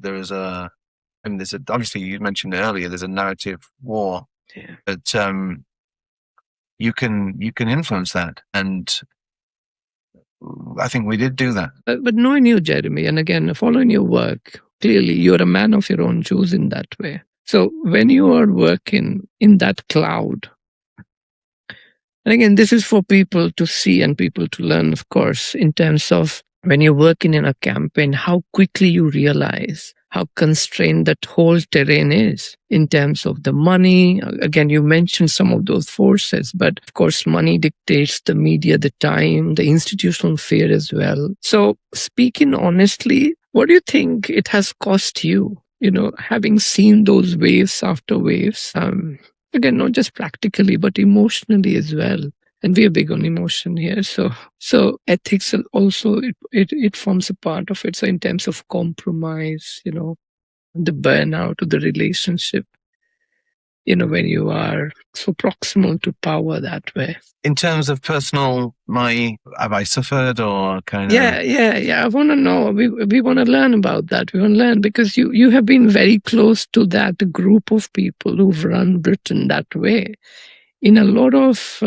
obviously you mentioned it earlier. There's a narrative war, but you can influence that, and I think we did do that. But knowing you, Jeremy, and again following your work, clearly you're a man of your own shoes in that way. So when you are working in that cloud. And again, this is for people to see and people to learn, of course, in terms of when you're working in a campaign, how quickly you realize how constrained that whole terrain is in terms of the money. Again, you mentioned some of those forces, but of course, money dictates the media, the time, the institutional fear as well. So speaking honestly, what do you think it has cost you, having seen those waves after waves? Again, not just practically, but emotionally as well. And we are big on emotion here. So ethics also, it forms a part of it. So in terms of compromise, the burnout of the relationship. when you are so proximal to power that way. In terms of personal, have I suffered or kind of? Yeah. I want to know. We want to learn about that. We want to learn because you have been very close to that group of people who've run Britain that way in a lot of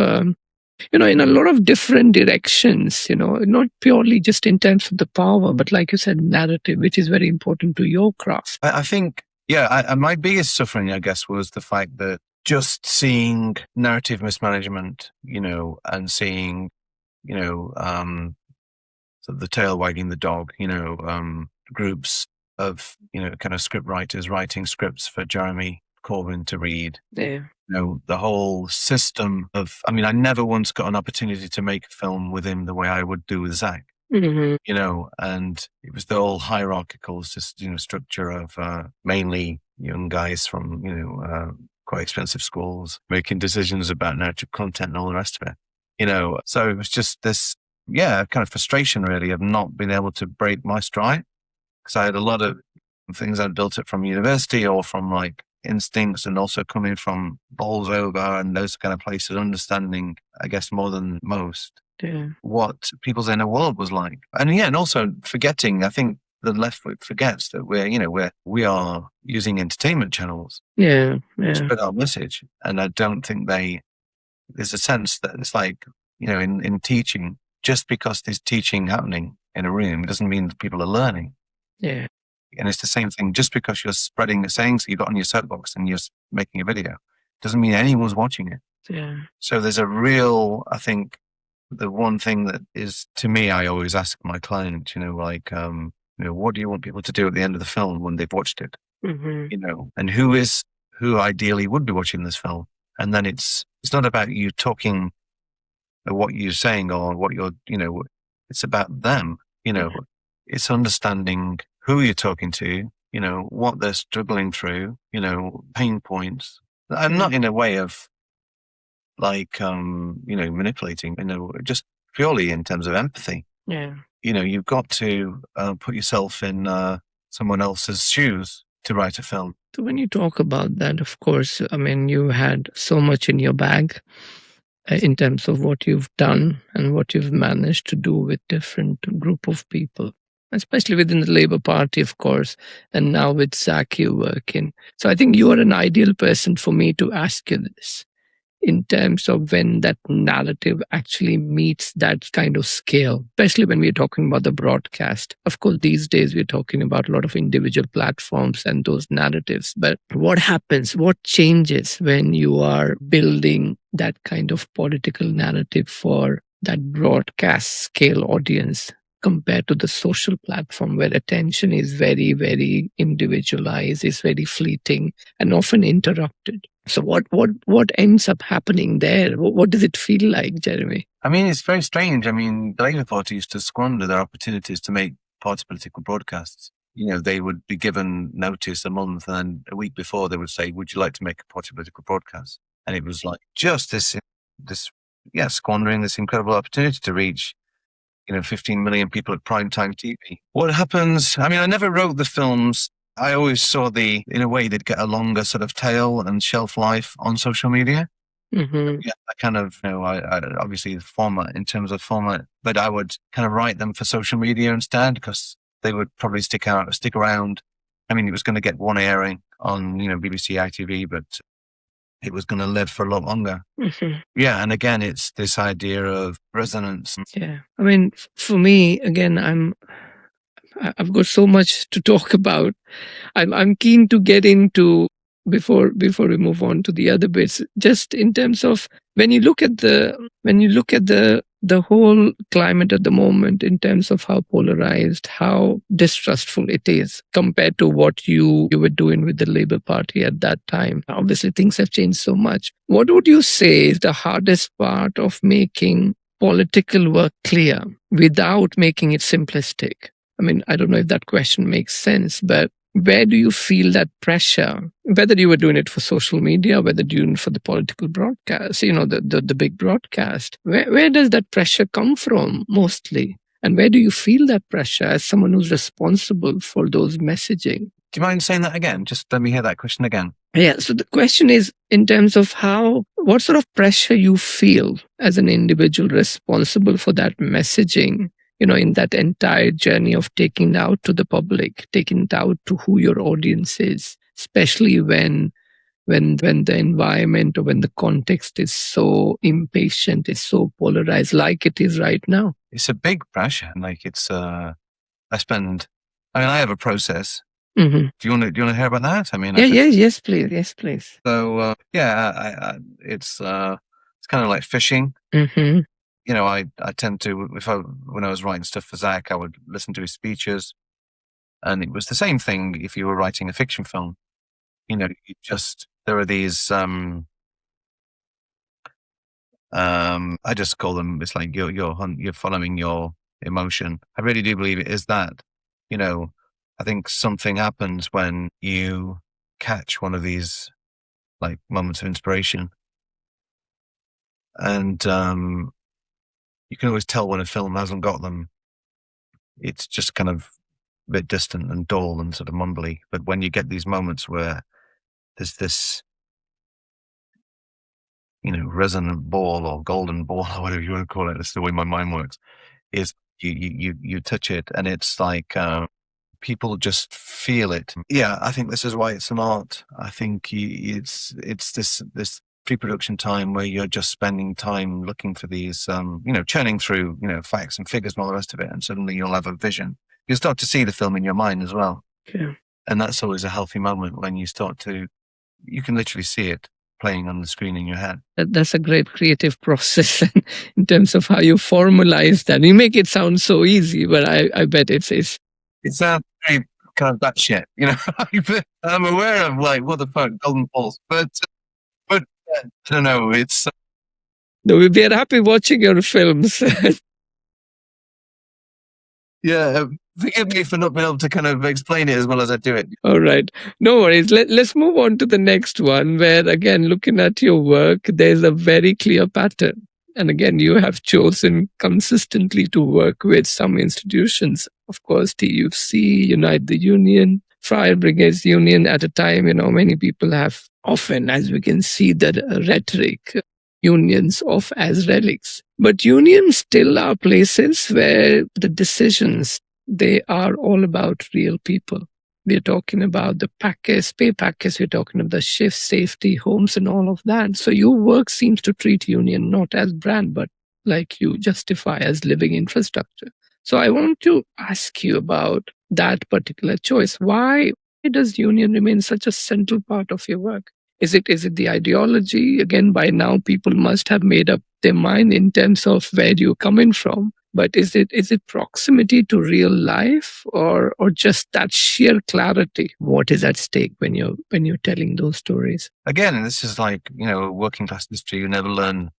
in a lot of different directions. Not purely just in terms of the power, but like you said, narrative, which is very important to your craft. I think, my biggest suffering, I guess, was the fact that just seeing narrative mismanagement, and seeing, sort of the tail wagging the dog, groups of, kind of script writers writing scripts for Jeremy Corbyn to read. Yeah. The whole system of, I never once got an opportunity to make a film with him the way I would do with Zach. Mm-hmm. And it was the whole hierarchical structure of mainly young guys from, quite expensive schools making decisions about narrative content and all the rest of it. So it was just this, kind of frustration really of not being able to break my stride, because I had a lot of things I'd built it from university or from like instincts, and also coming from Bolsover and those kind of places, understanding, I guess, more than most, what people's inner world was like. And also forgetting, I think the left forgets that we are using entertainment channels to spread our message. And I don't think there's a sense that it's like, in teaching, just because there's teaching happening in a room, it doesn't mean that people are learning. Yeah. And it's the same thing. Just because you're spreading the sayings you got on your soapbox and you're making a video, doesn't mean anyone's watching it. Yeah. So there's a real, I think, the one thing that is, to me, I always ask my client, what do you want people to do at the end of the film when they've watched it? Mm-hmm. And who ideally would be watching this film? And then it's not about you talking or what you're saying or what you're, it's about them, it's understanding who you're talking to, what they're struggling through, pain points. And not in a way of like, manipulating, just purely in terms of empathy. Yeah. You've got to put yourself in someone else's shoes to write a film. So when you talk about that, of course, you had so much in your bag in terms of what you've done and what you've managed to do with different group of people, especially within the Labour Party, of course, and now with Zach you work in. So I think you are an ideal person for me to ask you this in terms of when that narrative actually meets that kind of scale, especially when we're talking about the broadcast. Of course, these days we're talking about a lot of individual platforms and those narratives. But what happens, what changes when you are building that kind of political narrative for that broadcast scale audience compared to the social platform where attention is very, very individualized, is very fleeting and often interrupted? So what ends up happening there? What does it feel like, Jeremy? It's very strange. The Labour Party used to squander their opportunities to make party political broadcasts. They would be given notice a month, and a week before they would say, would you like to make a party political broadcast? And it was like just this squandering this incredible opportunity to reach 15 million people at primetime TV. What happens? I never wrote the films. I always saw in a way, they'd get a longer sort of tail and shelf life on social media. Mm-hmm. Yeah, I kind of, I obviously in terms of format, but I would kind of write them for social media instead, because they would probably stick around. It was going to get one airing on, BBC ITV, but it was going to live for a lot longer. Mm-hmm. Yeah. And again, it's this idea of resonance. Yeah. For me, again, I've got so much to talk about. I'm keen to get into before we move on to the other bits. Just in terms of when you look at the whole climate at the moment, in terms of how polarized, how distrustful it is compared to what you were doing with the Labour Party at that time. Obviously, things have changed so much. What would you say is the hardest part of making political work clear without making it simplistic? I don't know if that question makes sense, but where do you feel that pressure? Whether you were doing it for social media, whether doing it for the political broadcast, the big broadcast, where does that pressure come from mostly? And where do you feel that pressure as someone who's responsible for those messaging? Do you mind saying that again? Just let me hear that question again. Yeah. So the question is in terms of what sort of pressure you feel as an individual responsible for that messaging, in that entire journey of taking it out to the public, taking it out to who your audience is, especially when the environment or when the context is so impatient, is so polarized like it is right now. It's a big pressure. Like I have a process. Mm-hmm. Do you want to hear about that? I mean, yes, please. So it's kind of like fishing. Mm-hmm. I tend to, when I was writing stuff for Zach, I would listen to his speeches, and it was the same thing if you were writing a fiction film. There are these. I just call them. It's like you're following your emotion. I really do believe it is that. I think something happens when you catch one of these like moments of inspiration, and you can always tell when a film hasn't got them. It's just kind of a bit distant and dull and sort of mumbly. But when you get these moments where there's this, resonant ball or golden ball or whatever you want to call it, that's the way my mind works, is you touch it and it's like people just feel it. Yeah, I think this is why it's an art. I think it's this pre-production time where you're just spending time looking for these, churning through, facts and figures and all the rest of it, and suddenly you'll have a vision. You'll start to see the film in your mind as well. Yeah. And that's always a healthy moment when you can literally see it playing on the screen in your head. That's a great creative process in terms of how you formalize that. You make it sound so easy, but I bet it sounds very kind of that shit, I'm aware of like, what the fuck, golden balls, but I don't know, it's... No, we are happy watching your films. Yeah, forgive me for not being able to kind of explain it as well as I do it. All right. No worries. Let's move on to the next one where, again, looking at your work, there's a very clear pattern. And again, you have chosen consistently to work with some institutions. Of course, TUC, Unite the Union, Fire Brigades Union. At a time, many people have often, as we can see, the rhetoric, unions of as relics. But unions still are places where the decisions, they are all about real people. We're talking about the pay package, we're talking about the shift, safety, homes, and all of that. So your work seems to treat union not as brand, but like you justify as living infrastructure. So I want to ask you about that particular choice. Why does union remain such a central part of your work? Is it the ideology? Again, by now people must have made up their mind in terms of where you're coming from. But is it proximity to real life or just that sheer clarity? What is at stake when you're telling those stories? Again, this is like, working class history you never learn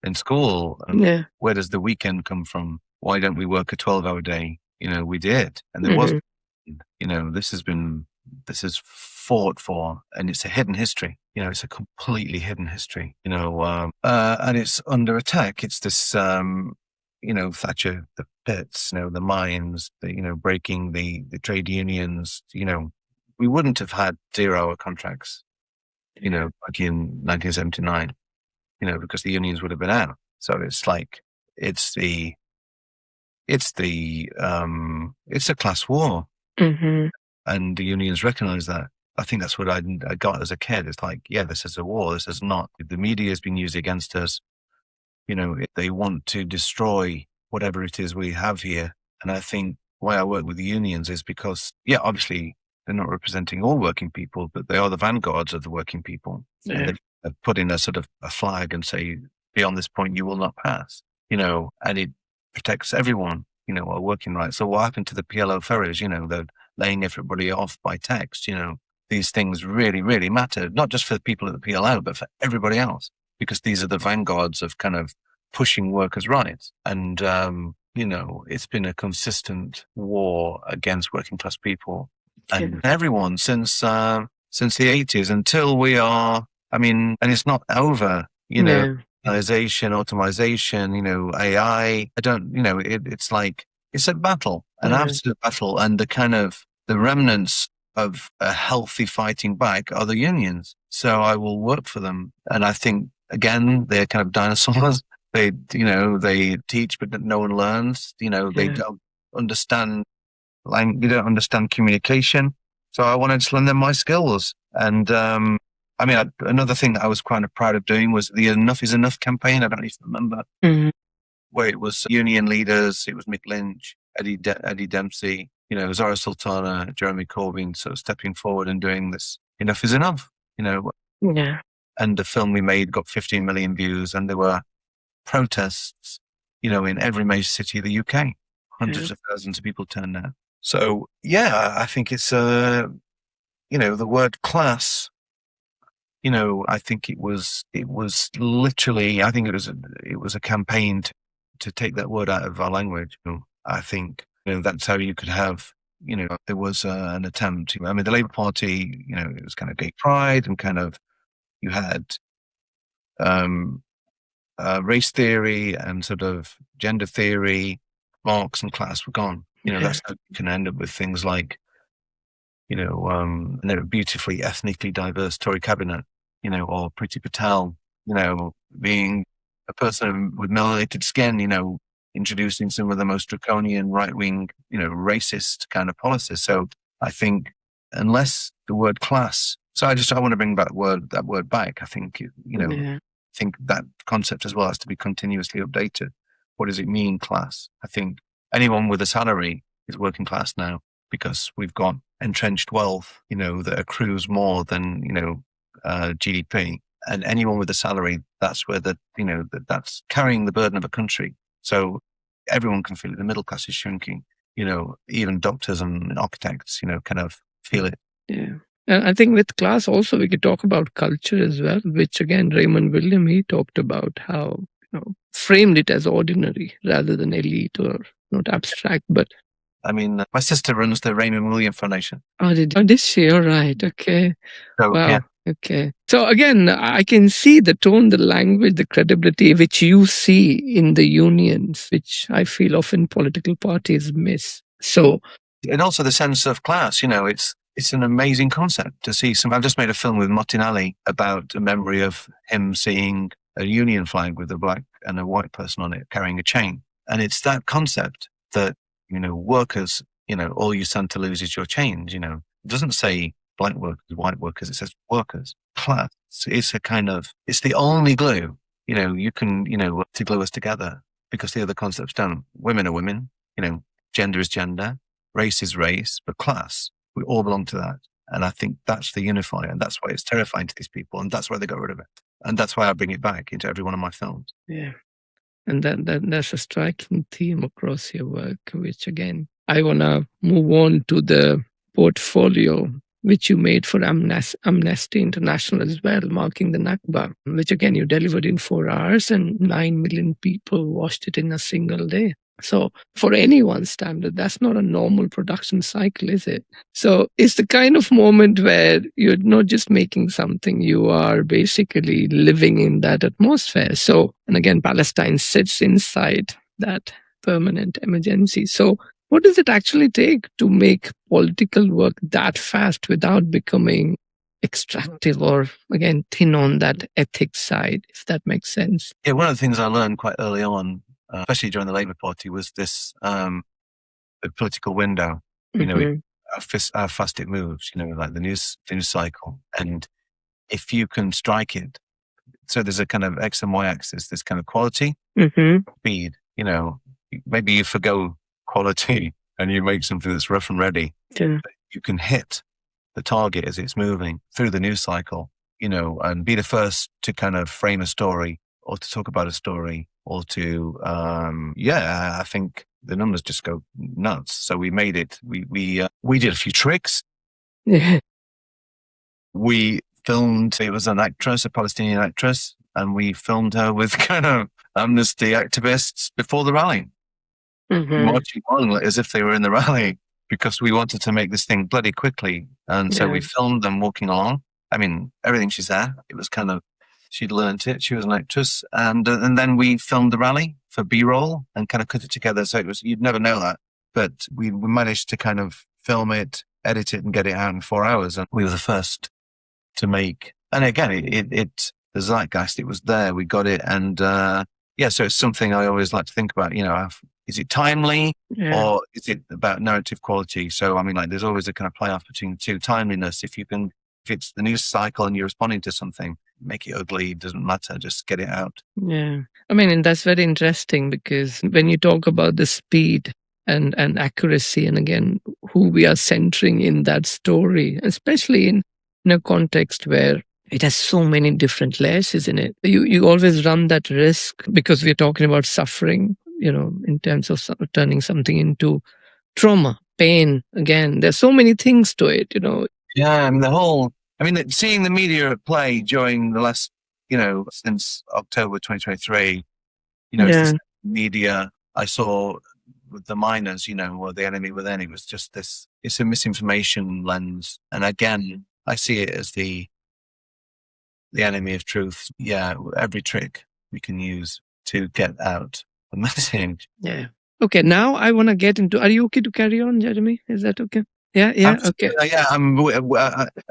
in school. Yeah. Where does the weekend come from? Why don't we work a 12-hour day? We did. And there was, this is fought for, and it's a hidden history. It's a completely hidden history, and it's under attack. It's this, Thatcher, the pits, the mines, breaking the trade unions, we wouldn't have had 0-hour contracts, back in 1979, because the unions would have been out. So it's like, it's a class war. Mm-hmm. And the unions recognize that. I think that's what I got as a kid. It's like, yeah, this is a war. This is not. The media has been used against us. They want to destroy whatever it is we have here. And I think why I work with the unions is because, yeah, obviously they're not representing all working people, but they are the vanguards of the working people. Yeah. And they put in a sort of a flag and say, beyond this point, you will not pass, and it protects everyone, our working rights. So what happened to the PLO ferries, they're laying everybody off by text, these things really, really matter, not just for the people at the PLO, but for everybody else, because these are the vanguards of kind of pushing workers' rights. And, it's been a consistent war against working class people and everyone since the 80s until we are, and it's not over, organization, automation, AI. It's like, it's a battle, an absolute battle. And the kind of the remnants of a healthy fighting back are the unions. So I will work for them. And I think, again, they're kind of dinosaurs. They teach, but no one learns. They don't understand language, they don't understand communication. So I wanted to lend them my skills. And another thing that I was kind of proud of doing was the Enough is Enough campaign. I don't know if you remember, where it was union leaders. It was Mick Lynch, Eddie Dempsey, Zara Sultana, Jeremy Corbyn, sort of stepping forward and doing this. Enough is enough, Yeah. And the film we made got 15 million views, and there were protests, in every major city of the UK. Hundreds of thousands of people turned out. So, yeah, I think it's, the word class, I think it was literally, I think it was a campaign to take that word out of our language. I think, that's how you could have, there was an attempt. I mean, the Labour Party, it was kind of gay pride, and kind of, you had race theory and sort of gender theory. Marx and class were gone. That's how you can end up with things like, a beautifully ethnically diverse Tory cabinet, or Priti Patel, being a person with melanated skin, introducing some of the most draconian right-wing, racist kind of policies. So I think unless the word class, I want to bring that word back. I think, I think that concept as well has to be continuously updated. What does it mean, class? I think anyone with a salary is working class now, because we've got entrenched wealth, that accrues more than, GDP. And anyone with a salary, that's where that's carrying the burden of a country. So everyone can feel it. The middle class is shrinking, even doctors and architects, kind of feel it. Yeah. And I think with class also, we could talk about culture as well, which again, Raymond William, he talked about how, framed it as ordinary rather than elite or not abstract, but. I mean, my sister runs the Raymond William Foundation. Oh, did she? All right. Okay. So, wow. Yeah. Okay. So again, I can see the tone, the language, the credibility which you see in the unions, which I feel often political parties miss. So. And also the sense of class, it's an amazing concept to see I've just made a film with Martinelli about a memory of him seeing a union flag with a black and a white person on it carrying a chain. And it's that concept that, workers, all you stand to lose is your change, It doesn't say black workers, white workers, it says workers. Class is it's the only glue, you can, to glue us together, because the other concepts don't. Women are women, gender is gender, race is race, but class, we all belong to that. And I think that's the unifier, and that's why it's terrifying to these people, and that's why they got rid of it. And that's why I bring it back into every one of my films. Yeah. And that's a striking theme across your work, which again, I want to move on to the portfolio which you made for Amnesty International as well, marking the Nakba, which again, you delivered in 4 hours and 9 million people watched it in a single day. So for anyone's standard, that's not a normal production cycle, is it? So it's the kind of moment where you're not just making something, you are basically living in that atmosphere. So, and again, Palestine sits inside that permanent emergency. So what does it actually take to make political work that fast without becoming extractive or, again, thin on that ethics side, if that makes sense? Yeah, one of the things I learned quite early on, especially during the Labour Party, was this the political window, how fast it moves, like the news cycle. And if you can strike it, so there's a kind of X and Y axis, this kind of quality, speed, maybe you forgo quality and you make something that's rough and ready. Yeah. You can hit the target as it's moving through the news cycle, and be the first to kind of frame a story or to talk about a story or to, I think the numbers just go nuts. So we made it, we did a few tricks. Yeah. We filmed, it was an actress, a Palestinian actress, and we filmed her with kind of Amnesty activists before the rally. Marching on as if they were in the rally, because we wanted to make this thing bloody quickly. And so we filmed them walking along. I mean, everything she's there. It was kind of, she'd learnt it. She was an actress. And then we filmed the rally for B-roll and kind of cut it together. So it was, you'd never know that. But we managed to kind of film it edit it and get it out in 4 hours. And we were the first to make, and again, the zeitgeist, it was there, we got it. And so it's something I always like to think about, is it timely or is it about narrative quality? So, I mean, like, there's always a kind of playoff between the two. Timeliness, if it's the news cycle and you're responding to something, make it ugly, doesn't matter, just get it out. Yeah. I mean, and that's very interesting, because when you talk about the speed and accuracy, and again, who we are centering in that story, especially in a context where it has so many different layers, isn't it? You always run that risk, because we're talking about suffering, in terms of turning something into trauma, pain. Again, there's so many things to it, Yeah, and seeing the media at play during the last, since October 2023, it's the media I saw with the miners, or the enemy within. It was just this, it's a misinformation lens. And again, I see it as the enemy of truth. Yeah, every trick we can use to get out the message. Yeah. Okay, now I want to get into, are you okay to carry on, Jeremy? Is that okay? Yeah, okay.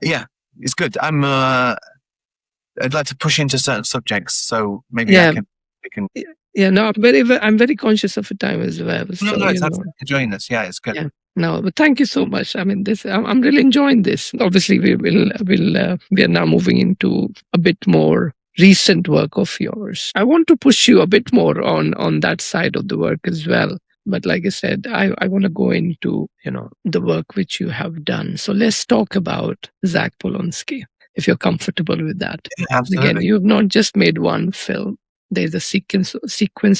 Yeah, it's good. I'd like to push into certain subjects, so maybe Yeah. I can. Yeah, no, I'm very conscious of the time as well. So, No, it's enjoying this. Yeah, it's good. Yeah. No, but thank you so much. I mean, I'm really enjoying this. Obviously, we are now moving into a bit more recent work of yours. I want to push you a bit more on that side of the work as well. But like I said, I want to go into, the work which you have done. So let's talk about Zach Polonsky, if you're comfortable with that. Yeah, absolutely. Again, you've not just made one film. There's a sequence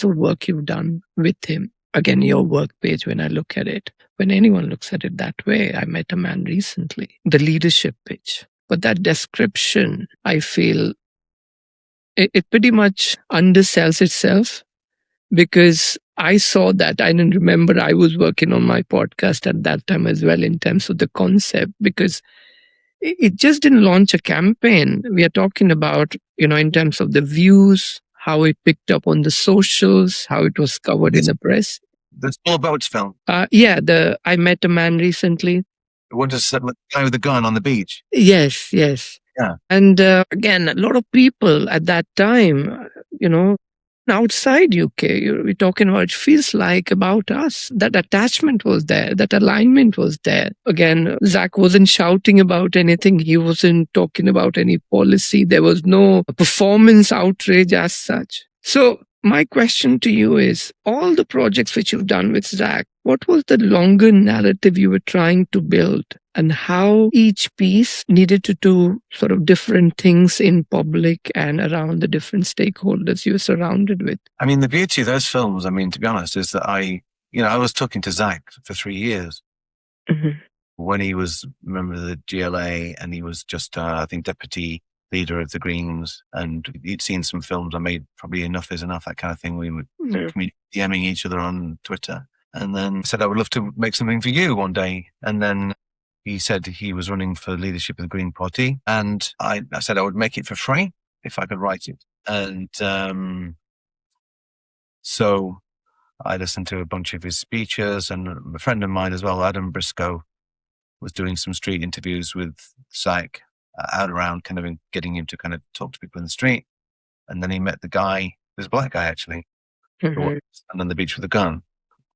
of work you've done with him. Again, your work page, when I look at it, when anyone looks at it that way, I met a man recently, the leadership pitch. But that description, I feel, it pretty much undersells itself, because I saw that. I didn't remember I was working on my podcast at that time as well, in terms of the concept, because it just didn't launch a campaign. We are talking about, in terms of the views, how it picked up on the socials, how it was covered in the press. The Small Boats film. I Met a Man recently. What does the guy with the gun on the beach? Yes. Yeah. And again, a lot of people at that time, outside UK, we're talking about, it feels like about us. That attachment was there, that alignment was there. Again, Zach wasn't shouting about anything. He wasn't talking about any policy. There was no performance outrage as such. So my question to you is, all the projects which you've done with Zach, what was the longer narrative you were trying to build, and how each piece needed to do sort of different things in public and around the different stakeholders you were surrounded with? I mean, the beauty of those films, I mean, to be honest, is that I was talking to Zach for 3 years. Mm-hmm. When he was a member of the GLA, and he was just, I think, deputy leader of the Greens, and he'd seen some films I made, probably Enough is Enough, that kind of thing. We were DMing each other on Twitter. And then I said, I would love to make something for you one day. And then he said he was running for leadership of the Green Party. And I said I would make it for free if I could write it. And so I listened to a bunch of his speeches, and a friend of mine as well, Adam Briscoe, was doing some street interviews with Zach out around, kind of getting him to kind of talk to people in the street. And then he met the guy, there's a black guy actually, who was on the beach with a gun,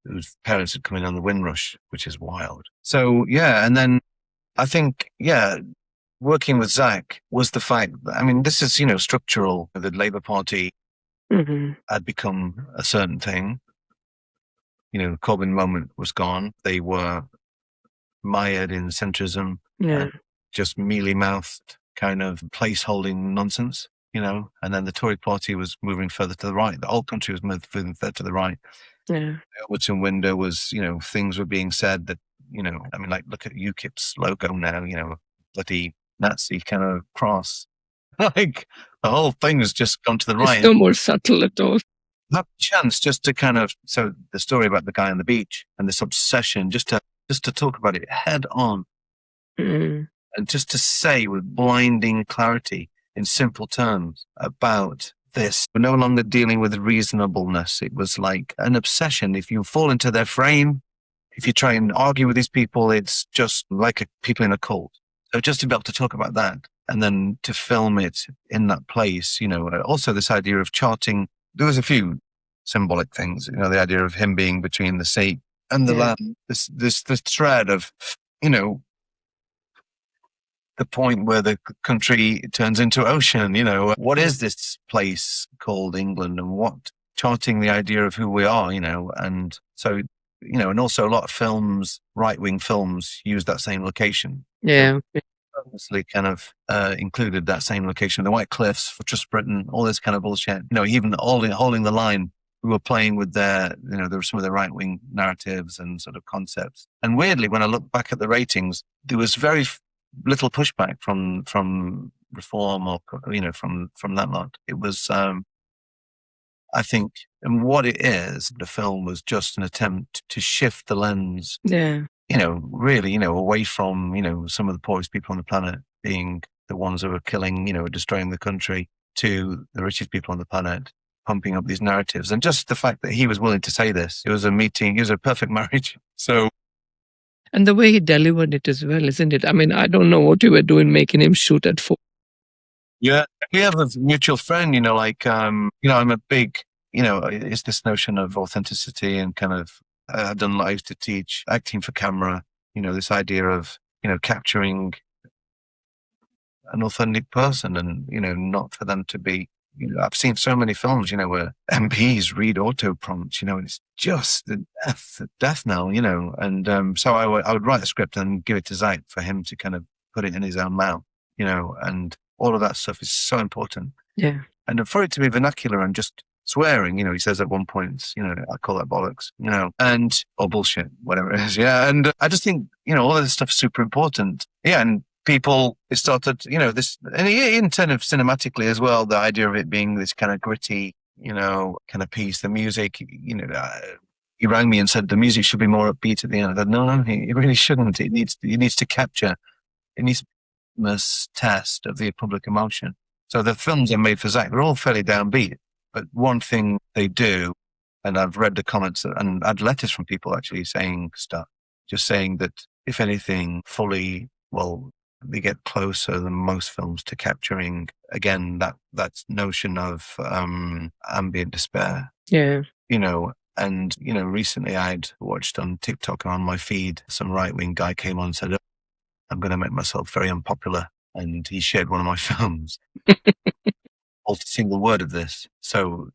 whose parents had come in on the Windrush, which is wild. So, yeah. And then I think, working with Zach was the fact that, I mean, this is, structural. The Labour Party had become a certain thing. The Corbyn moment was gone. They were mired in centrism, just mealy-mouthed kind of place-holding nonsense, and then the Tory party was moving further to the right. The whole country was moving further to the right. Yeah. The Overton window was, things were being said that, I mean, like, look at UKIP's logo now, bloody Nazi kind of cross. Like, the whole thing has just gone to the right. It's no more subtle at all. Have a chance just to kind of, so the story about the guy on the beach and this obsession, just to talk about it head on. And just to say with blinding clarity, in simple terms, about this. We're no longer dealing with reasonableness. It was like an obsession. If you fall into their frame, if you try and argue with these people, it's just like people in a cult. So just to be able to talk about that and then to film it in that place, also this idea of charting, there was a few symbolic things, the idea of him being between the sea and the land, this thread of, the point where the country turns into ocean, what is this place called England, and what charting the idea of who we are, and so, and also a lot of films, right-wing films, use that same location. Yeah. So obviously kind of included that same location, the White Cliffs, Fortress Britain, all this kind of bullshit, even holding the line. We were playing with there were some of the right-wing narratives and sort of concepts. And weirdly, when I look back at the ratings, there was very little pushback from reform or from that lot. It was I think, and what it is, the film was just an attempt to shift the lens, really, away from some of the poorest people on the planet being the ones who are killing, destroying the country, to the richest people on the planet pumping up these narratives. And just the fact that he was willing to say this, it was a perfect marriage. So and the way he delivered it as well, isn't it? I mean, I don't know what you were doing making him shoot at 4. Yeah, we have a mutual friend, I'm a big, it's this notion of authenticity and kind of, I used to teach acting for camera, this idea of, capturing an authentic person and, not for them to be, I've seen so many films, where MPs read auto prompts, and it's just the death knell, and so I would write a script and give it to Zach for him to kind of put it in his own mouth, and all of that stuff is so important. Yeah. And for it to be vernacular and just swearing, he says at one point, I call that bollocks, or bullshit, whatever it is. Yeah. And I just think, all of this stuff is super important. Yeah. And people started, this, and in terms of cinematically as well, the idea of it being this kind of gritty, kind of piece, the music, he rang me and said the music should be more upbeat at the end. I said, no, it really shouldn't. It needs to capture, it needs to be a test of the public emotion. So the films I made for Zach, they're all fairly downbeat. But one thing they do, and I've read the comments and had letters from people actually saying stuff, just saying that if anything, they get closer than most films to capturing, again, that notion of ambient despair. Yeah. And, recently I'd watched on TikTok on my feed, some right-wing guy came on and said, I'm going to make myself very unpopular. And he shared one of my films. A single word of this. So,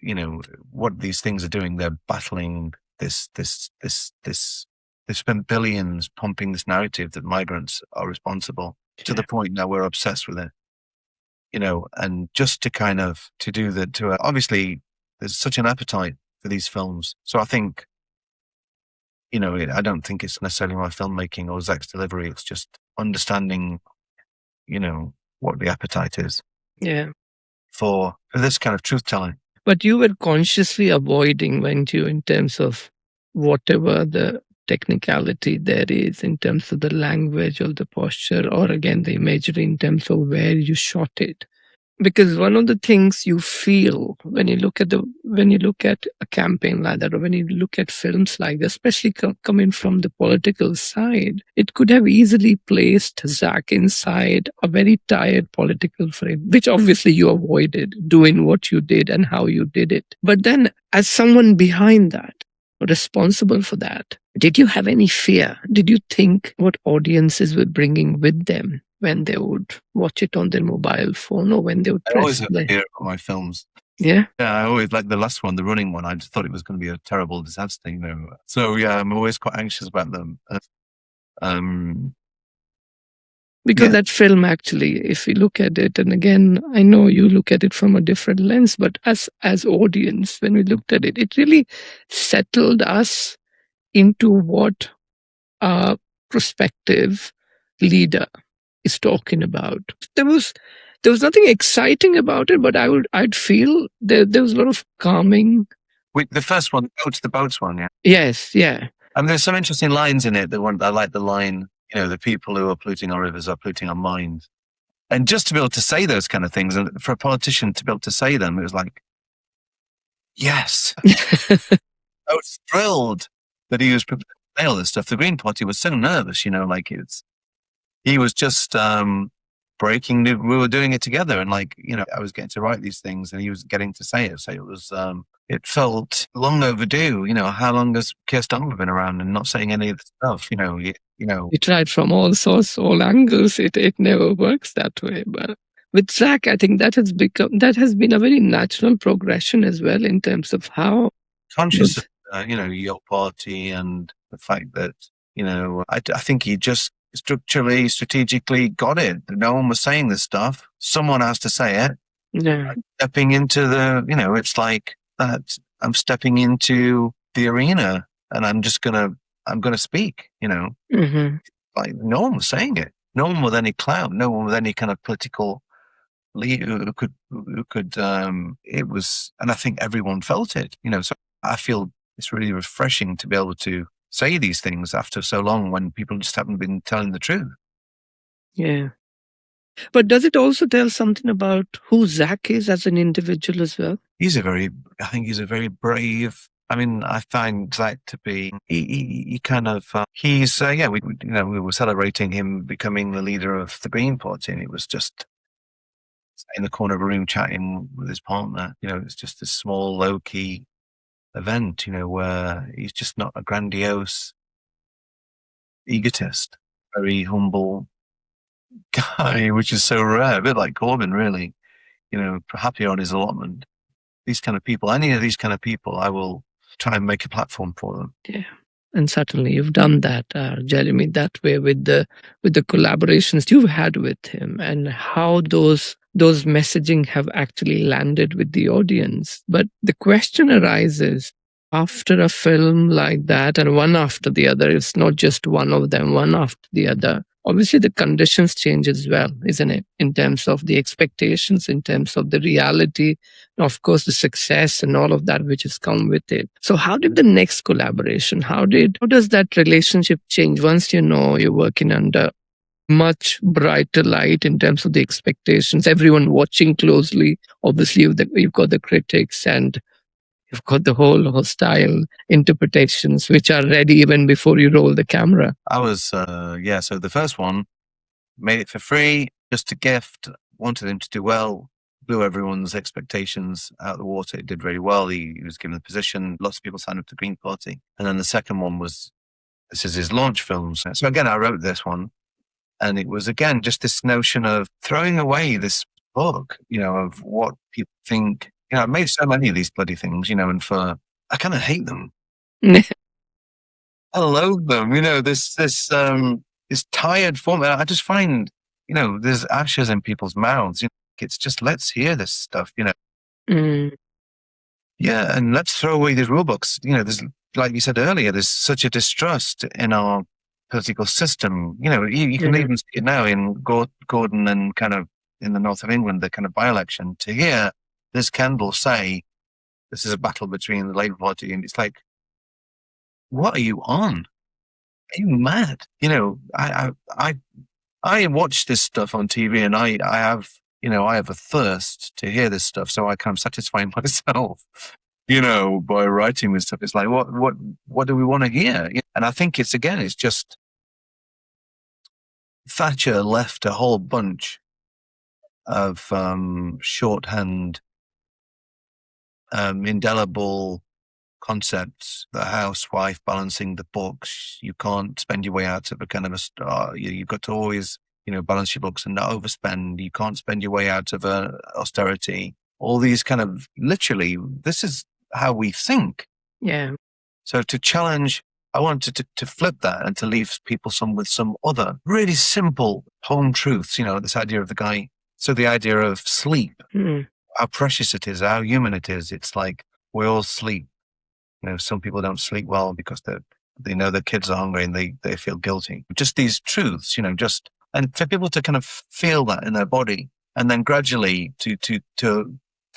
what these things are doing, they're battling this. They've spent billions pumping this narrative that migrants are responsible to the point now we're obsessed with it. And just to do that, obviously there's such an appetite for these films. So I think, I don't think it's necessarily my filmmaking or Zach's delivery. It's just understanding, what the appetite is. Yeah. For this kind of truth telling. But you were consciously avoiding, weren't you, in terms of whatever the technicality there is, in terms of the language or the posture, or again, the imagery in terms of where you shot it. Because one of the things you feel when you look at a campaign like that, or when you look at films like that, especially coming from the political side, it could have easily placed Zach inside a very tired political frame, which obviously you avoided doing what you did and how you did it. But then, as someone behind that, responsible for that, did you have any fear? Did you think what audiences were bringing with them when they would watch it on their mobile phone, or when they would press I always have fear of my films. Yeah? Yeah, I always, like the last one, the running one, I just thought it was going to be a terrible disaster, So yeah, I'm always quite anxious about them. Because that film actually, if you look at it, and again, I know you look at it from a different lens, but as audience, when we looked at it, it really settled us into what our prospective leader is talking about. There was nothing exciting about it, but I'd feel there was a lot of calming. The first one, the boats one, yeah. Yes, yeah. There's some interesting lines in it. I like the line, the people who are polluting our rivers are polluting our minds. And just to be able to say those kind of things, and for a politician to be able to say them, it was like, yes. I was thrilled that he was prepared say all this stuff. The Green Party was so nervous, like he was just breaking new. We were doing it together, and I was getting to write these things, and he was getting to say it. So it was. It felt long overdue. How long has Keir Starmer been around and not saying any of the stuff? We tried from all sorts, all angles. It never works that way. But with Zach, I think that has been a very natural progression as well in terms of how conscious of your party and the fact that I think he just structurally, strategically got it. No one was saying this stuff. Someone has to say it. Yeah. Stepping into it's like that. I'm stepping into the arena and I'm gonna speak. Mm-hmm. Like no one was saying it. No one with any clout. No one with any kind of political lead who could. It was, and I think everyone felt it. So I feel it's really refreshing to be able to say these things after so long when people just haven't been telling the truth. Yeah. But does it also tell something about who Zach is as an individual as well? I think he's a very brave. I mean, I find Zach to be, he kind of, we were celebrating him becoming the leader of the Green Party, and it was just in the corner of a room chatting with his partner. It's just this small, low-key event, where he's just not a grandiose egotist, very humble guy, which is so rare, a bit like Corbyn, really, happy on his allotment. These kind of people, any of these kind of people, I will try and make a platform for them. Yeah. And certainly you've done that, Jeremy, that way with the collaborations you've had with him and how those messaging have actually landed with the audience. But the question arises, after a film like that, and one after the other, it's not just one of them, one after the other. Obviously, the conditions change as well, isn't it? In terms of the expectations, in terms of the reality, and of course, the success and all of that which has come with it. So how did the next collaboration, how does that relationship change once you're working under much brighter light in terms of the expectations, everyone watching closely? Obviously, you've got the critics and you've got the whole hostile interpretations, which are ready even before you roll the camera. I was, so the first one, made it for free, just a gift, wanted him to do well, blew everyone's expectations out of the water. It did really well. He was given the position. Lots of people signed up to the Green Party. And then the second one this is his launch film. So again, I wrote this one. And it was, again, just this notion of throwing away this book, of what people think. I've made so many of these bloody things, and I kind of hate them. I loathe them, this tired form. I just find, there's ashes in people's mouths. It's just, let's hear this stuff, Mm. Yeah, and let's throw away these rule books. There's, like you said earlier, there's such a distrust in our political system. You can even see it now in Gordon and kind of in the north of England, the kind of by-election. To hear this Kendall say, this is a battle between the Labour Party, and it's like, what are you on? Are you mad? I watch this stuff on TV, and I have a thirst to hear this stuff, so I kind of satisfy myself, by writing this stuff. It's like, what do we want to hear? And I think it's just Thatcher left a whole bunch of shorthand, indelible concepts. The housewife balancing the books. You can't spend your way out of a kind of a star. You've got to always, balance your books and not overspend. You can't spend your way out of austerity. All these kind of, literally, this is how we think. Yeah. So to challenge, I wanted to flip that and to leave people with some other really simple home truths, this idea of the guy. So the idea of sleep, how precious it is, how human it is. It's like we all sleep. Some people don't sleep well because they know their kids are hungry and they feel guilty. Just these truths, and for people to kind of feel that in their body, and then gradually to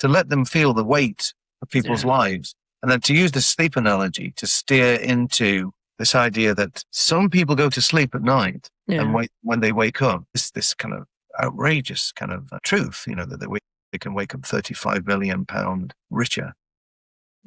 let them feel the weight of people's lives, and then to use the sleep analogy to steer into this idea that some people go to sleep at night and when they wake up, this kind of outrageous kind of truth, that they can wake up £35 million richer.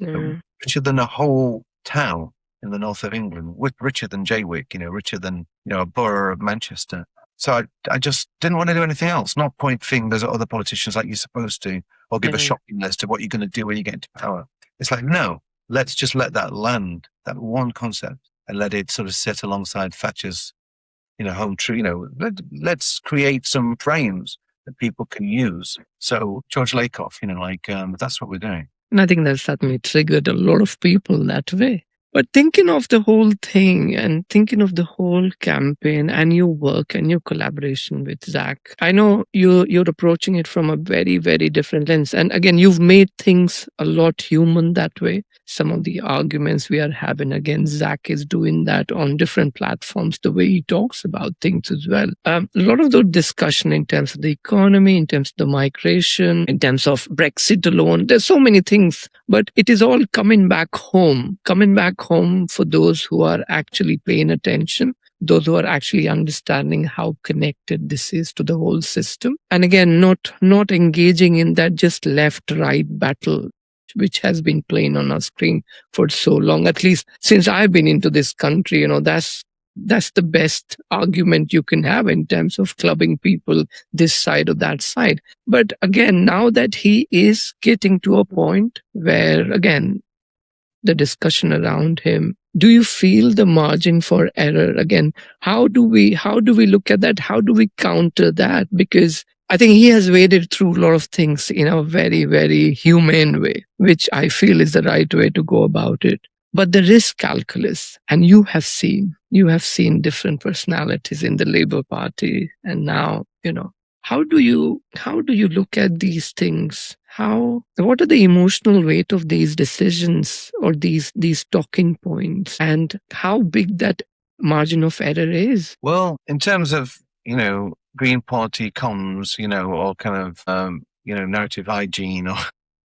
Richer than a whole town. in the north of England, with richer than Jaywick, richer than, a borough of Manchester. So I just didn't want to do anything else, not point fingers at other politicians like you're supposed to, or give a shopping list of what you're going to do when you get into power. It's like, no, let's just let that land, that one concept, and let it sort of sit alongside Thatcher's, home tree. Let's create some frames that people can use. So George Lakoff, that's what we're doing. And I think that certainly triggered a lot of people that way. But thinking of the whole thing and thinking of the whole campaign and your work and your collaboration with Zach, I know you're approaching it from a very, very different lens. And again, you've made things a lot human that way. Some of the arguments we are having, again, Zach is doing that on different platforms, the way he talks about things as well. A lot of the discussion in terms of the economy, in terms of the migration, in terms of Brexit alone, there's so many things, but it is all coming back home for those who are actually paying attention, those who are actually understanding how connected this is to the whole system. And again, not engaging in that just left-right battle, which has been playing on our screen for so long, at least since I've been into this country. That's the best argument you can have in terms of clubbing people this side or that side. But again, now that he is getting to a point where, again, the discussion around him, do you feel the margin for error? Again, how do we look at that? How do we counter that? Because I think he has waded through a lot of things in a very, very humane way, which I feel is the right way to go about it. But the risk calculus, and you have seen different personalities in the Labour Party, and now, how do you look at these things? What are the emotional weight of these decisions or these talking points, and how big that margin of error is? Well, in terms of, Green Party comms, or kind of, narrative hygiene or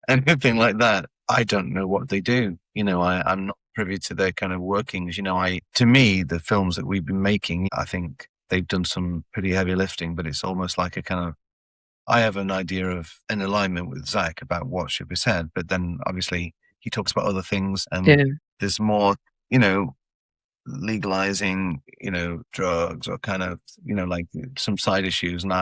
anything like that, I don't know what they do. I'm not privy to their kind of workings. To me, the films that we've been making, I think they've done some pretty heavy lifting, but it's almost like a kind of, I have an idea of an alignment with Zach about what should be said, but then obviously he talks about other things, and there's more, legalizing, drugs, or kind of, like some side issues. And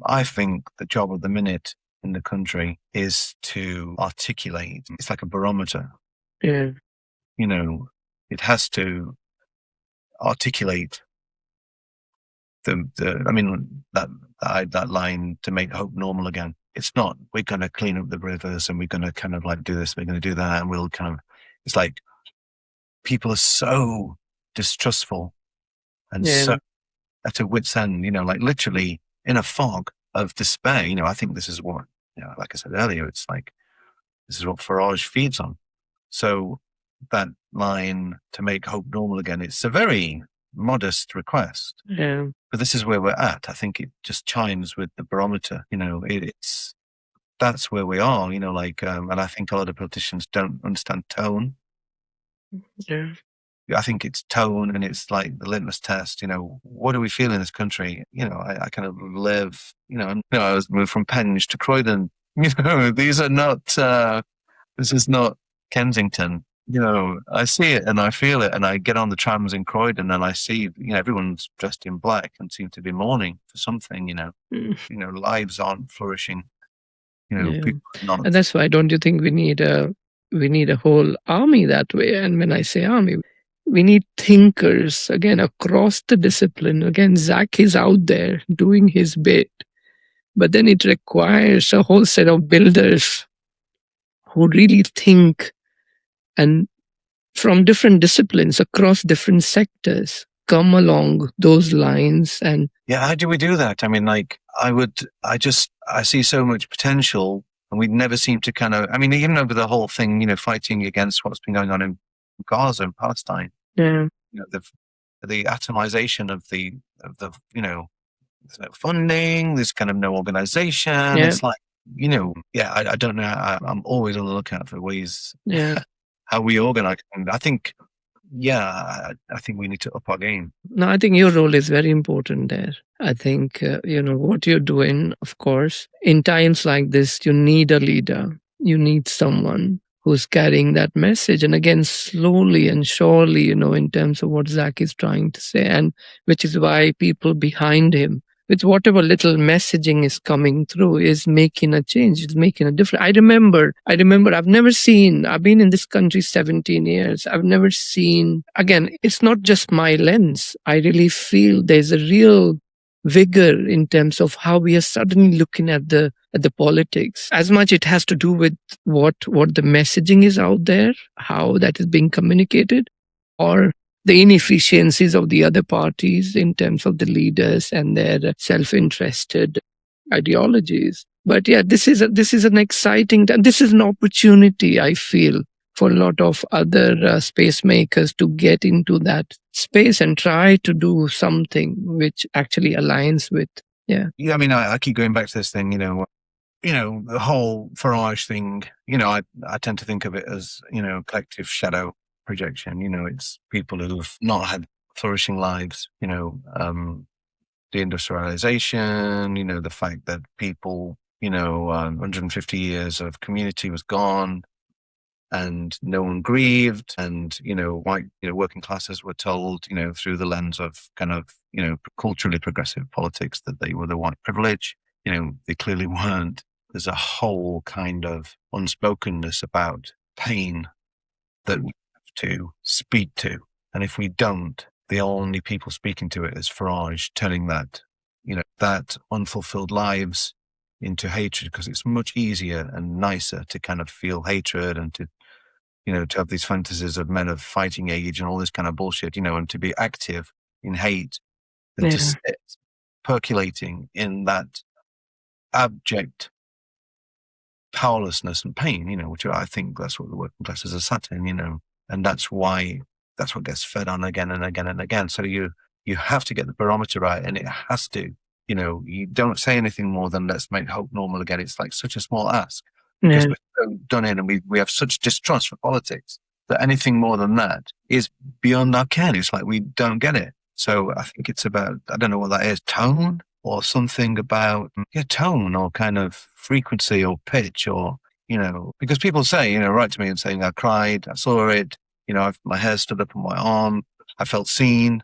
I think the job of the minute in the country is to articulate. It's like a barometer. Yeah. It has to articulate that line to make hope normal again. It's not, we're going to clean up the rivers and we're going to kind of like do this, we're going to do that, and we'll kind of, it's like people are so distrustful and so at a wit's end, like literally in a fog of despair. I think this is what, like I said earlier, it's like, this is what Farage feeds on. So that line, to make hope normal again, it's a very modest request. Yeah. But this is where we're at. I think it just chimes with the barometer. That's where we are. And I think a lot of politicians don't understand tone. Yeah. I think it's tone, and it's like the litmus test. What do we feel in this country? I kind of live. I was moved from Penge to Croydon. These are not. This is not Kensington. I see it and I feel it, and I get on the trams in Croydon and I see, everyone's dressed in black and seem to be mourning for something. Lives aren't flourishing. People are not. And that's why, don't you think we need a whole army that way? And when I say army, we need thinkers, again, across the discipline. Again, Zach is out there doing his bit, but then it requires a whole set of builders who really think, and from different disciplines across different sectors come along those lines. And yeah, how do we do that? I mean, like, I see so much potential, and we never seem to kind of, even over the whole thing, fighting against what's been going on in Gaza and Palestine. Yeah. The atomization of the there's no funding, there's kind of no organization. Yeah. It's like, I don't know. I'm always on the lookout for ways how we organize. And I think, I think we need to up our game. No, I think your role is very important there. I think, what you're doing, of course, in times like this, you need a leader. You need someone who's carrying that message. And again, slowly and surely, in terms of what Zach is trying to say, and which is why people behind him, with whatever little messaging is coming through, is making a change, is making a difference. I remember, I've been in this country 17 years. I've never seen, again, it's not just my lens. I really feel there's a real vigor in terms of how we are suddenly looking at the politics. As much it has to do with what the messaging is out there, how that is being communicated, or the inefficiencies of the other parties in terms of the leaders and their self-interested ideologies. But yeah, this is an exciting time. This is an opportunity, I feel, for a lot of other space makers to get into that space and try to do something which actually aligns with. Yeah. I mean, I keep going back to this thing, the whole Farage thing, I tend to think of it as, collective shadow projection. It's people who have not had flourishing lives, deindustrialization, the fact that people, 150 years of community was gone and no one grieved, and, white, working classes were told, through the lens of kind of, culturally progressive politics that they were the white privilege. They clearly weren't. There's a whole kind of unspokenness about pain that we have to speak to. And if we don't, the only people speaking to it is Farage, turning that, that unfulfilled lives into hatred, because it's much easier and nicer to kind of feel hatred and to, to have these fantasies of men of fighting age and all this kind of bullshit, and to be active in hate than to sit percolating in that abject powerlessness and pain, which I think that's what the working classes are sat in, and that's what gets fed on again and again and again. So you have to get the barometer right, and it has to, you don't say anything more than let's make hope normal again. It's like such a small ask because we're so done in, and we have such distrust for politics that anything more than that is beyond our ken. It's like we don't get it. So I think it's about, I don't know what that is, tone or something about tone or kind of frequency or pitch or, because people say, write to me and saying I cried, I saw it, my hair stood up on my arm, I felt seen,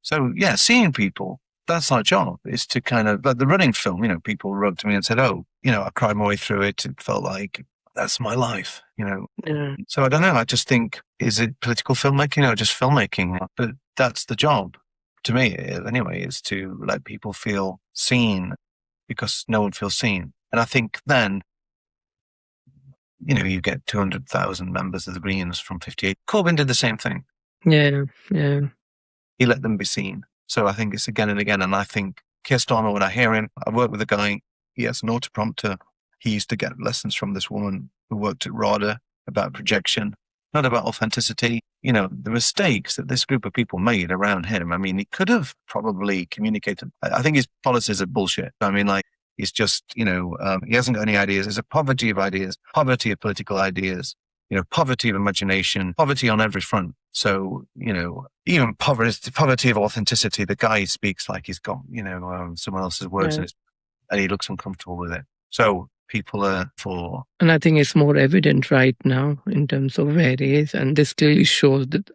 So seeing people, that's our job, is to kind of, like the running film, people wrote to me and said, I cried my way through it. It felt like that's my life, So I don't know. I just think, is it political filmmaking or just filmmaking? But that's the job. To me, anyway, is to let people feel seen, because no one feels seen. And I think then, you get 200,000 members of the Greens from 58. Corbyn did the same thing. Yeah. He let them be seen. So I think it's again and again. And I think Keir Starmer, when I hear him, I work with a guy, he has an autoprompter. He used to get lessons from this woman who worked at RADA about projection, not about authenticity. The mistakes that this group of people made around him. I mean, he could have probably communicated. I think his policies are bullshit. I mean, like, he's just, he hasn't got any ideas. There's a poverty of ideas, poverty of political ideas, poverty of imagination, poverty on every front. So, even poverty of authenticity. The guy speaks like he's got, someone else's words and he looks uncomfortable with it. So people are for. And I think it's more evident right now in terms of where he is. And this clearly shows that,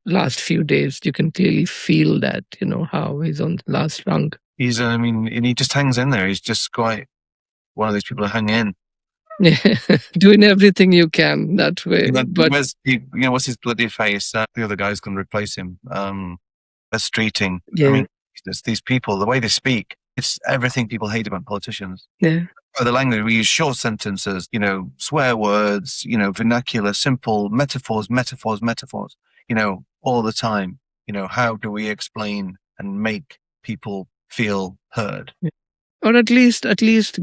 last few days, you can clearly feel that, how he's on the last rung. And he just hangs in there. He's just quite one of those people who hang in. Yeah, doing everything you can that way. But what's his bloody face? The other guy's going to replace him. Streeting. Yeah. There's these people, the way they speak, it's everything people hate about politicians. Yeah. The language, we use short sentences, swear words, vernacular, simple metaphors, all the time. How do we explain and make people feel heard? Yeah. Or at least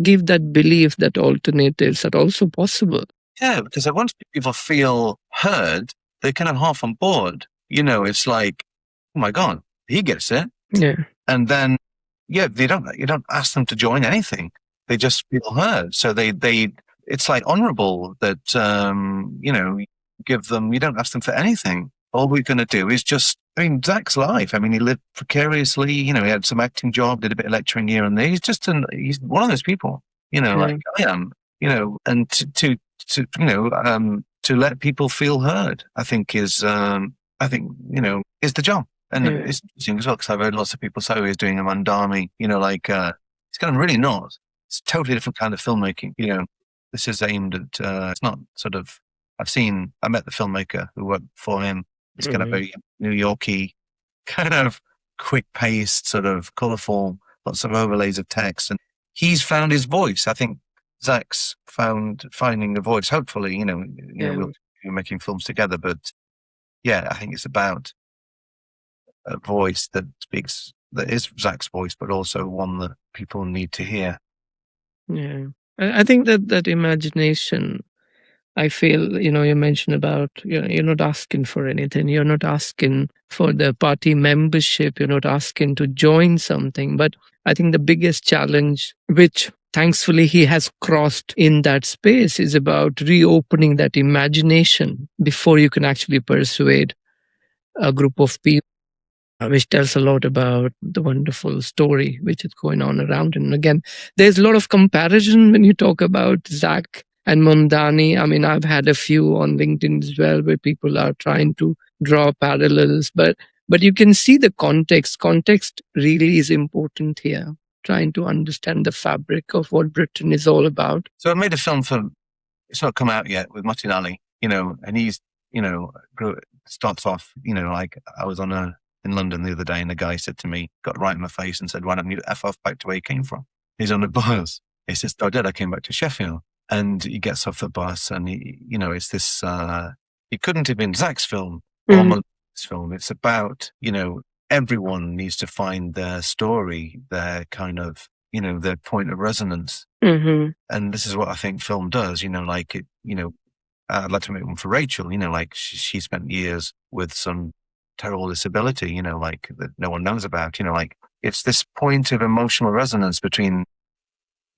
give that belief that alternatives are also possible. Yeah, because once people feel heard, they're kind of half on board. It's like, oh my God, he gets it. Yeah. And then, you don't ask them to join anything. They just feel heard. So it's like honorable that, give them, you don't ask them for anything. All we're going to do is just, Zach's life. He lived precariously, he had some acting job, did a bit of lecturing here and there. He's one of those people, like I am, and to to let people feel heard, I think is is the job. And it's interesting as well, because I've heard lots of people say he's doing a Mandami, it's kind of really not. It's a totally different kind of filmmaking. This is aimed at, it's not sort of, I met the filmmaker who worked for him. It's kind of very New Yorky, kind of quick paced, sort of colorful, lots of overlays of text. And he's found his voice. I think Zach's finding a voice. Hopefully, we'll be making films together. But yeah, I think it's about a voice that is Zach's voice, but also one that people need to hear. Yeah. I think that imagination, I feel, you mentioned about, you're not asking for anything. You're not asking for the party membership. You're not asking to join something. But I think the biggest challenge, which thankfully he has crossed in that space, is about reopening that imagination before you can actually persuade a group of people, which tells a lot about the wonderful story which is going on around. And again, there's a lot of comparison when you talk about Zach and Mondani. I mean, I've had a few on LinkedIn as well where people are trying to draw parallels, but you can see the context. Context really is important here, trying to understand the fabric of what Britain is all about. So I made a film it's not come out yet, with Martinelli, and he's, starts off, like I was in London the other day, and the guy said to me, got right in my face and said, "Why don't you F off back to where you came from?" He's on the bus. He says, "I did. I came back to Sheffield." And he gets off the bus, and it's this, it couldn't have been Zach's film or Mondani's film. It's about, everyone needs to find their story, their kind of, their point of resonance. Mm-hmm. And this is what I think film does, like it, I'd like to make one for Rachel, like she spent years with some terrible disability, like that no one knows about, like it's this point of emotional resonance between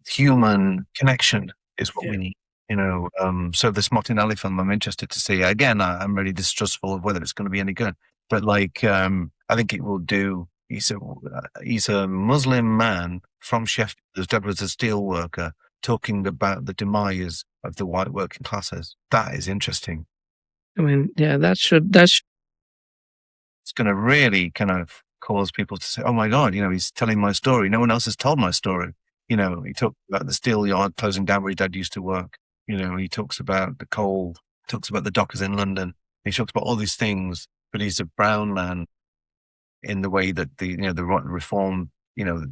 human connection is what we need, so this Martinelli film, I'm interested to see. Again, I'm really distrustful of whether it's going to be any good, but like, I think it will do. He's a Muslim man from Sheffield whose dad was a steel worker, talking about the demise of the white working classes. That is interesting. I mean, yeah, that's it's going to really kind of cause people to say, "Oh my God, he's telling my story. No one else has told my story." He talked about the steel yard closing down where his dad used to work. He talks about the coal, talks about the dockers in London. He talks about all these things, but he's a brown man in the way that the reform,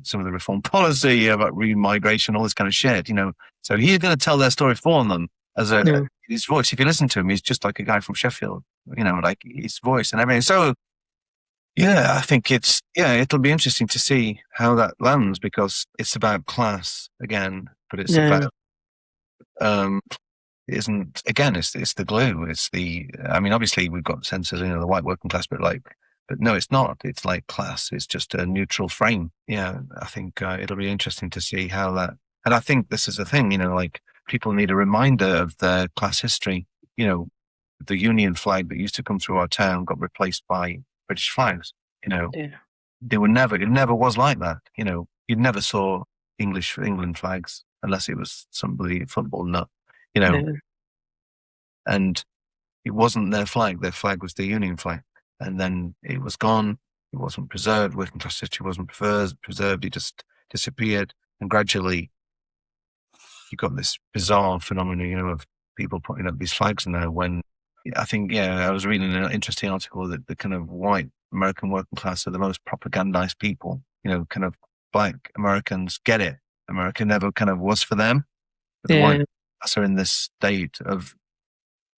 some of the reform policy about remigration, all this kind of shit, So he's going to tell their story for them as his voice. If you listen to him, he's just like a guy from Sheffield, like his voice and everything. So yeah, I think it'll be interesting to see how that lands, because it's about class again, but it's about, it's the glue. It's obviously we've got senses, the white working class, but no, it's not. It's like class. It's just a neutral frame. Yeah, I think it'll be interesting to see how that, and I think this is the thing, like people need a reminder of their class history. The Union flag that used to come through our town got replaced by British flags. They were never. It never was like that. You never saw England flags unless it was somebody football nut. And it wasn't their flag. Their flag was the Union flag, and then it was gone. It wasn't preserved. Working class history wasn't preserved. It just disappeared, and gradually, you got this bizarre phenomenon, of people putting up these flags now. When I think, I was reading an interesting article that the kind of white American working class are the most propagandized people. Kind of black Americans get it. America never kind of was for them. But the white class are in this state of,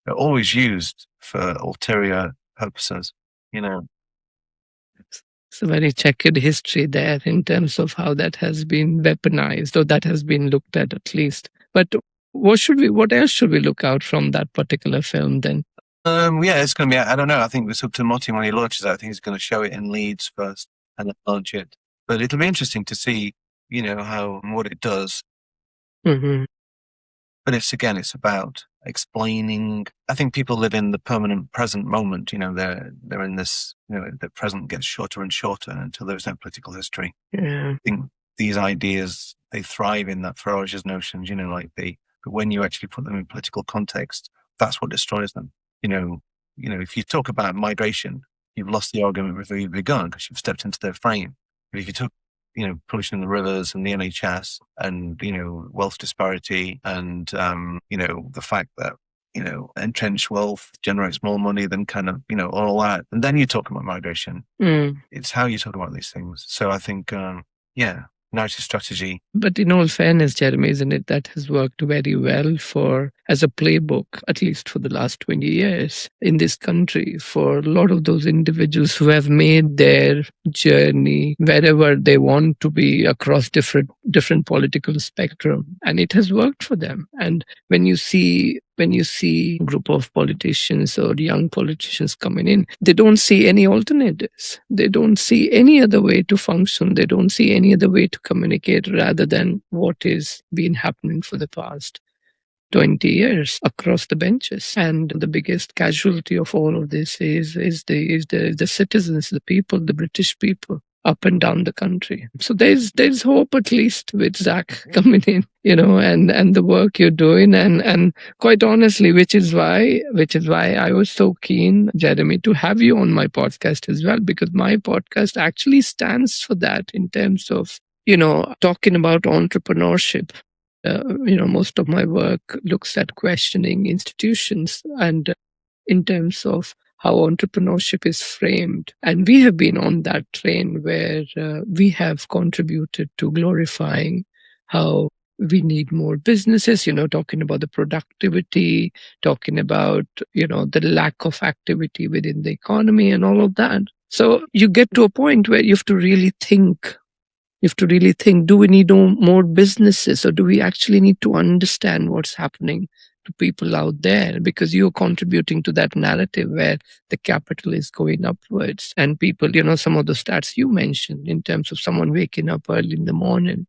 they're always used for ulterior purposes. It's a very checkered history there in terms of how that has been weaponized, or that has been looked at least. But what else should we look out from that particular film then? It's going to be, I don't know. I think it's up to Motti when he launches it. I think he's going to show it in Leeds first and then launch it. But it'll be interesting to see, what it does. Mm-hmm. But it's about explaining. I think people live in the permanent present moment. They're in this, the present gets shorter and shorter until there's no political history. Yeah. I think these ideas, they thrive in that ferocious notions, like the But when you actually put them in political context, that's what destroys them. If you talk about migration, you've lost the argument before you've begun because you've stepped into their frame. But if you took, pollution in the rivers and the NHS and, wealth disparity and, the fact that, entrenched wealth generates more money than kind of, all that. And then you talk about migration. It's how you talk about these things. So I think, narrative strategy. But in all fairness, Jeremy, isn't it, that has worked very well as a playbook, at least for the last 20 years in this country, for a lot of those individuals who have made their journey wherever they want to be across different political spectrum. And it has worked for them. And when you see a group of politicians or young politicians coming in, they don't see any alternatives. They don't see any other way to function. They don't see any other way to communicate rather than what is been happening for the past 20 years across the benches. And the biggest casualty of all of this is the citizens, the people, the British people up and down the country. So there's hope, at least with Zach coming in, and the work you're doing, and quite honestly, which is why I was so keen, Jeremy, to have you on my podcast as well, because my podcast actually stands for that in terms of, talking about entrepreneurship. Most of my work looks at questioning institutions and in terms of how entrepreneurship is framed. And we have been on that train where we have contributed to glorifying how we need more businesses, talking about the productivity, talking about, the lack of activity within the economy and all of that. So you get to a point where you have to really think, do we need more businesses, or do we actually need to understand what's happening to people out there? Because you're contributing to that narrative where the capital is going upwards and people, some of the stats you mentioned in terms of someone waking up early in the morning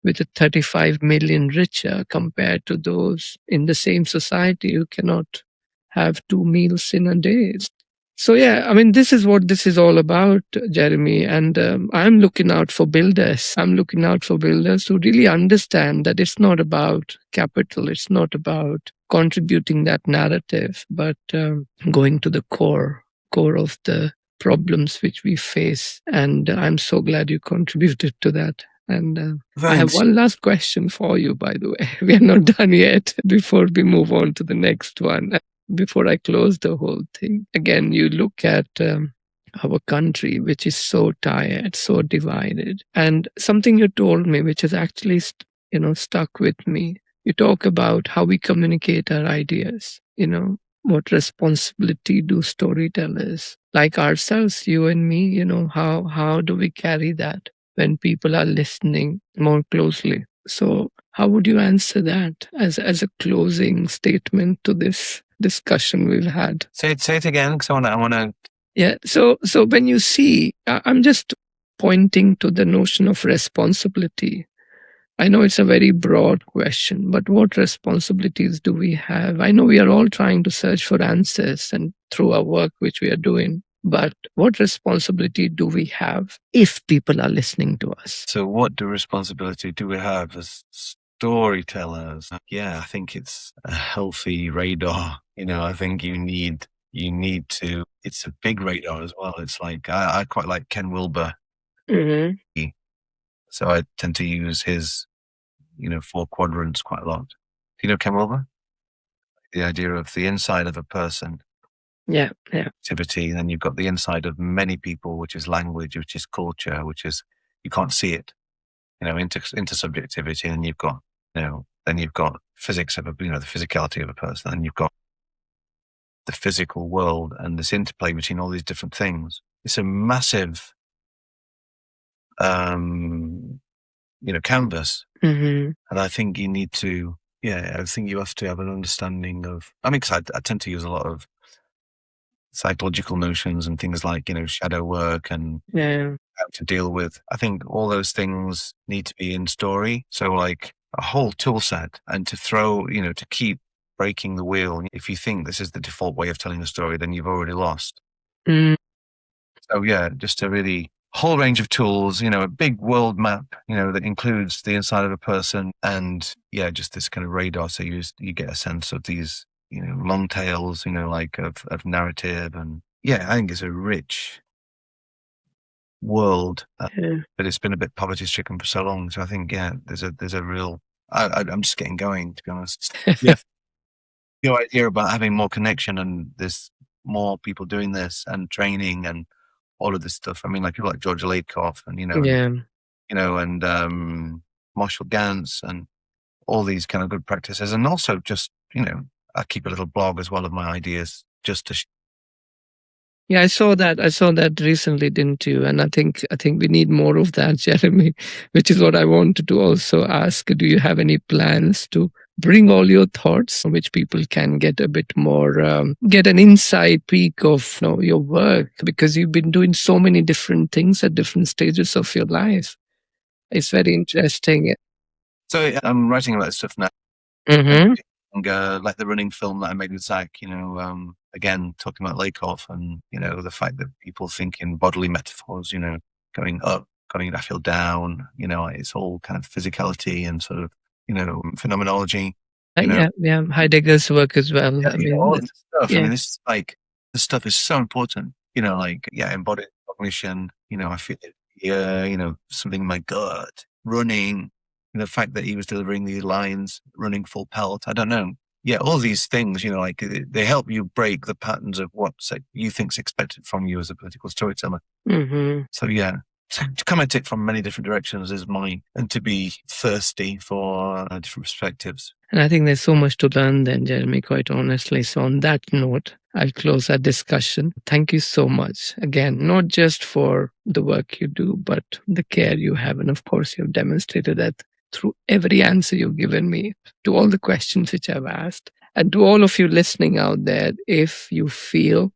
with a 35 million richer compared to those in the same society who cannot have 2 meals in a day. So yeah, I mean, this is what this is all about, Jeremy. And I'm looking out for builders. I'm looking out for builders who really understand that it's not about capital. It's not about contributing that narrative, but going to the core of the problems which we face. And I'm so glad you contributed to that. And I have one last question for you, by the way. We are not done yet before we move on to the next one. Before I close the whole thing, again, you look at our country, which is so tired, so divided. And something you told me, which has actually, stuck with me. You talk about how we communicate our ideas, what responsibility do storytellers like ourselves, you and me, how do we carry that when people are listening more closely? So how would you answer that as a closing statement to this discussion we've had? Say it again, because I want to. Yeah. So when you see, I'm just pointing to the notion of responsibility. I know it's a very broad question, but what responsibilities do we have? I know we are all trying to search for answers and through our work, which we are doing. But what responsibility do we have if people are listening to us? So what responsibility do we have as storytellers? Yeah, I think it's a healthy radar. I think you need to, it's a big radar as well. It's like, I quite like Ken Wilber. Mm-hmm. So I tend to use his, 4 quadrants quite a lot. Do you know Ken Wilber? The idea of the inside of a person. Yeah. Activity. Then you've got the inside of many people, which is language, which is culture, which is, you can't see it, intersubjectivity. And you've got, then you've got physics of the physicality of a person. And you've got the physical world and this interplay between all these different things. It's a massive, canvas. Mm-hmm. And I think you need to, I think you have to have an understanding of, because I tend to use a lot of psychological notions and things like, shadow work and how to deal with. I think all those things need to be in story. So like a whole tool set, and to throw, to keep breaking the wheel. If you think this is the default way of telling a story, then you've already lost. Mm. So yeah, just to really whole range of tools, a big world map, that includes the inside of a person, and just this kind of radar. So you get a sense of these, long tails, like of narrative, and I think it's a rich world, Yeah. but it's been a bit poverty stricken for so long. So I think there's a real. I'm just getting going, to be honest. Yeah, your idea about having more connection, and there's more people doing this and training and all of this stuff. I mean, like people like George Lakoff and, Yeah. and Marshall Gantz and all these kind of good practices. And also just, I keep a little blog as well of my ideas just to Yeah, I saw that. I saw that recently, didn't you? And I think we need more of that, Jeremy, which is what I wanted to also ask. Do you have any plans to bring all your thoughts, which people can get a bit more, get an inside peek of your work, because you've been doing so many different things at different stages of your life. It's very interesting. So I'm writing about this stuff now. Mm-hmm. Like the running film that I made with Zach, again, talking about Lakoff and, the fact that people think in bodily metaphors, going up, going, I feel down, it's all kind of physicality and sort of, phenomenology. Yeah, Heidegger's work as well. Yeah, I mean, all this stuff. I yeah. mean, this stuff is so important, embodied cognition, I feel it here, something in my gut, running, the fact that he was delivering these lines, running full pelt, I don't know. Yeah, all these things, they help you break the patterns of what you think's expected from you as a political storyteller. Mm-hmm. So to come at it from many different directions is and to be thirsty for different perspectives. And I think there's so much to learn then, Jeremy, quite honestly. So on that note, I'll close our discussion. Thank you so much. Again, not just for the work you do, but the care you have. And of course, you've demonstrated that through every answer you've given me to all the questions which I've asked. And to all of you listening out there, if you feel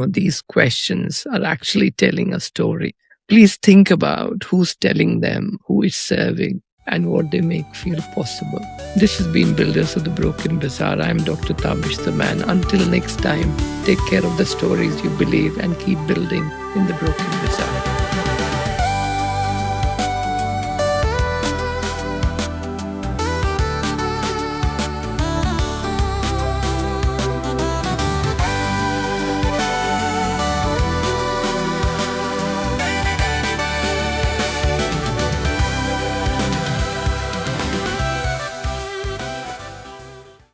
these questions are actually telling a story, please think about who's telling them, who is serving, and what they make feel possible. This has been Builders of the Broken Bazaar. I'm Dr. Tabish Zaman. Until next time, take care of the stories you believe and keep building in the Broken Bazaar.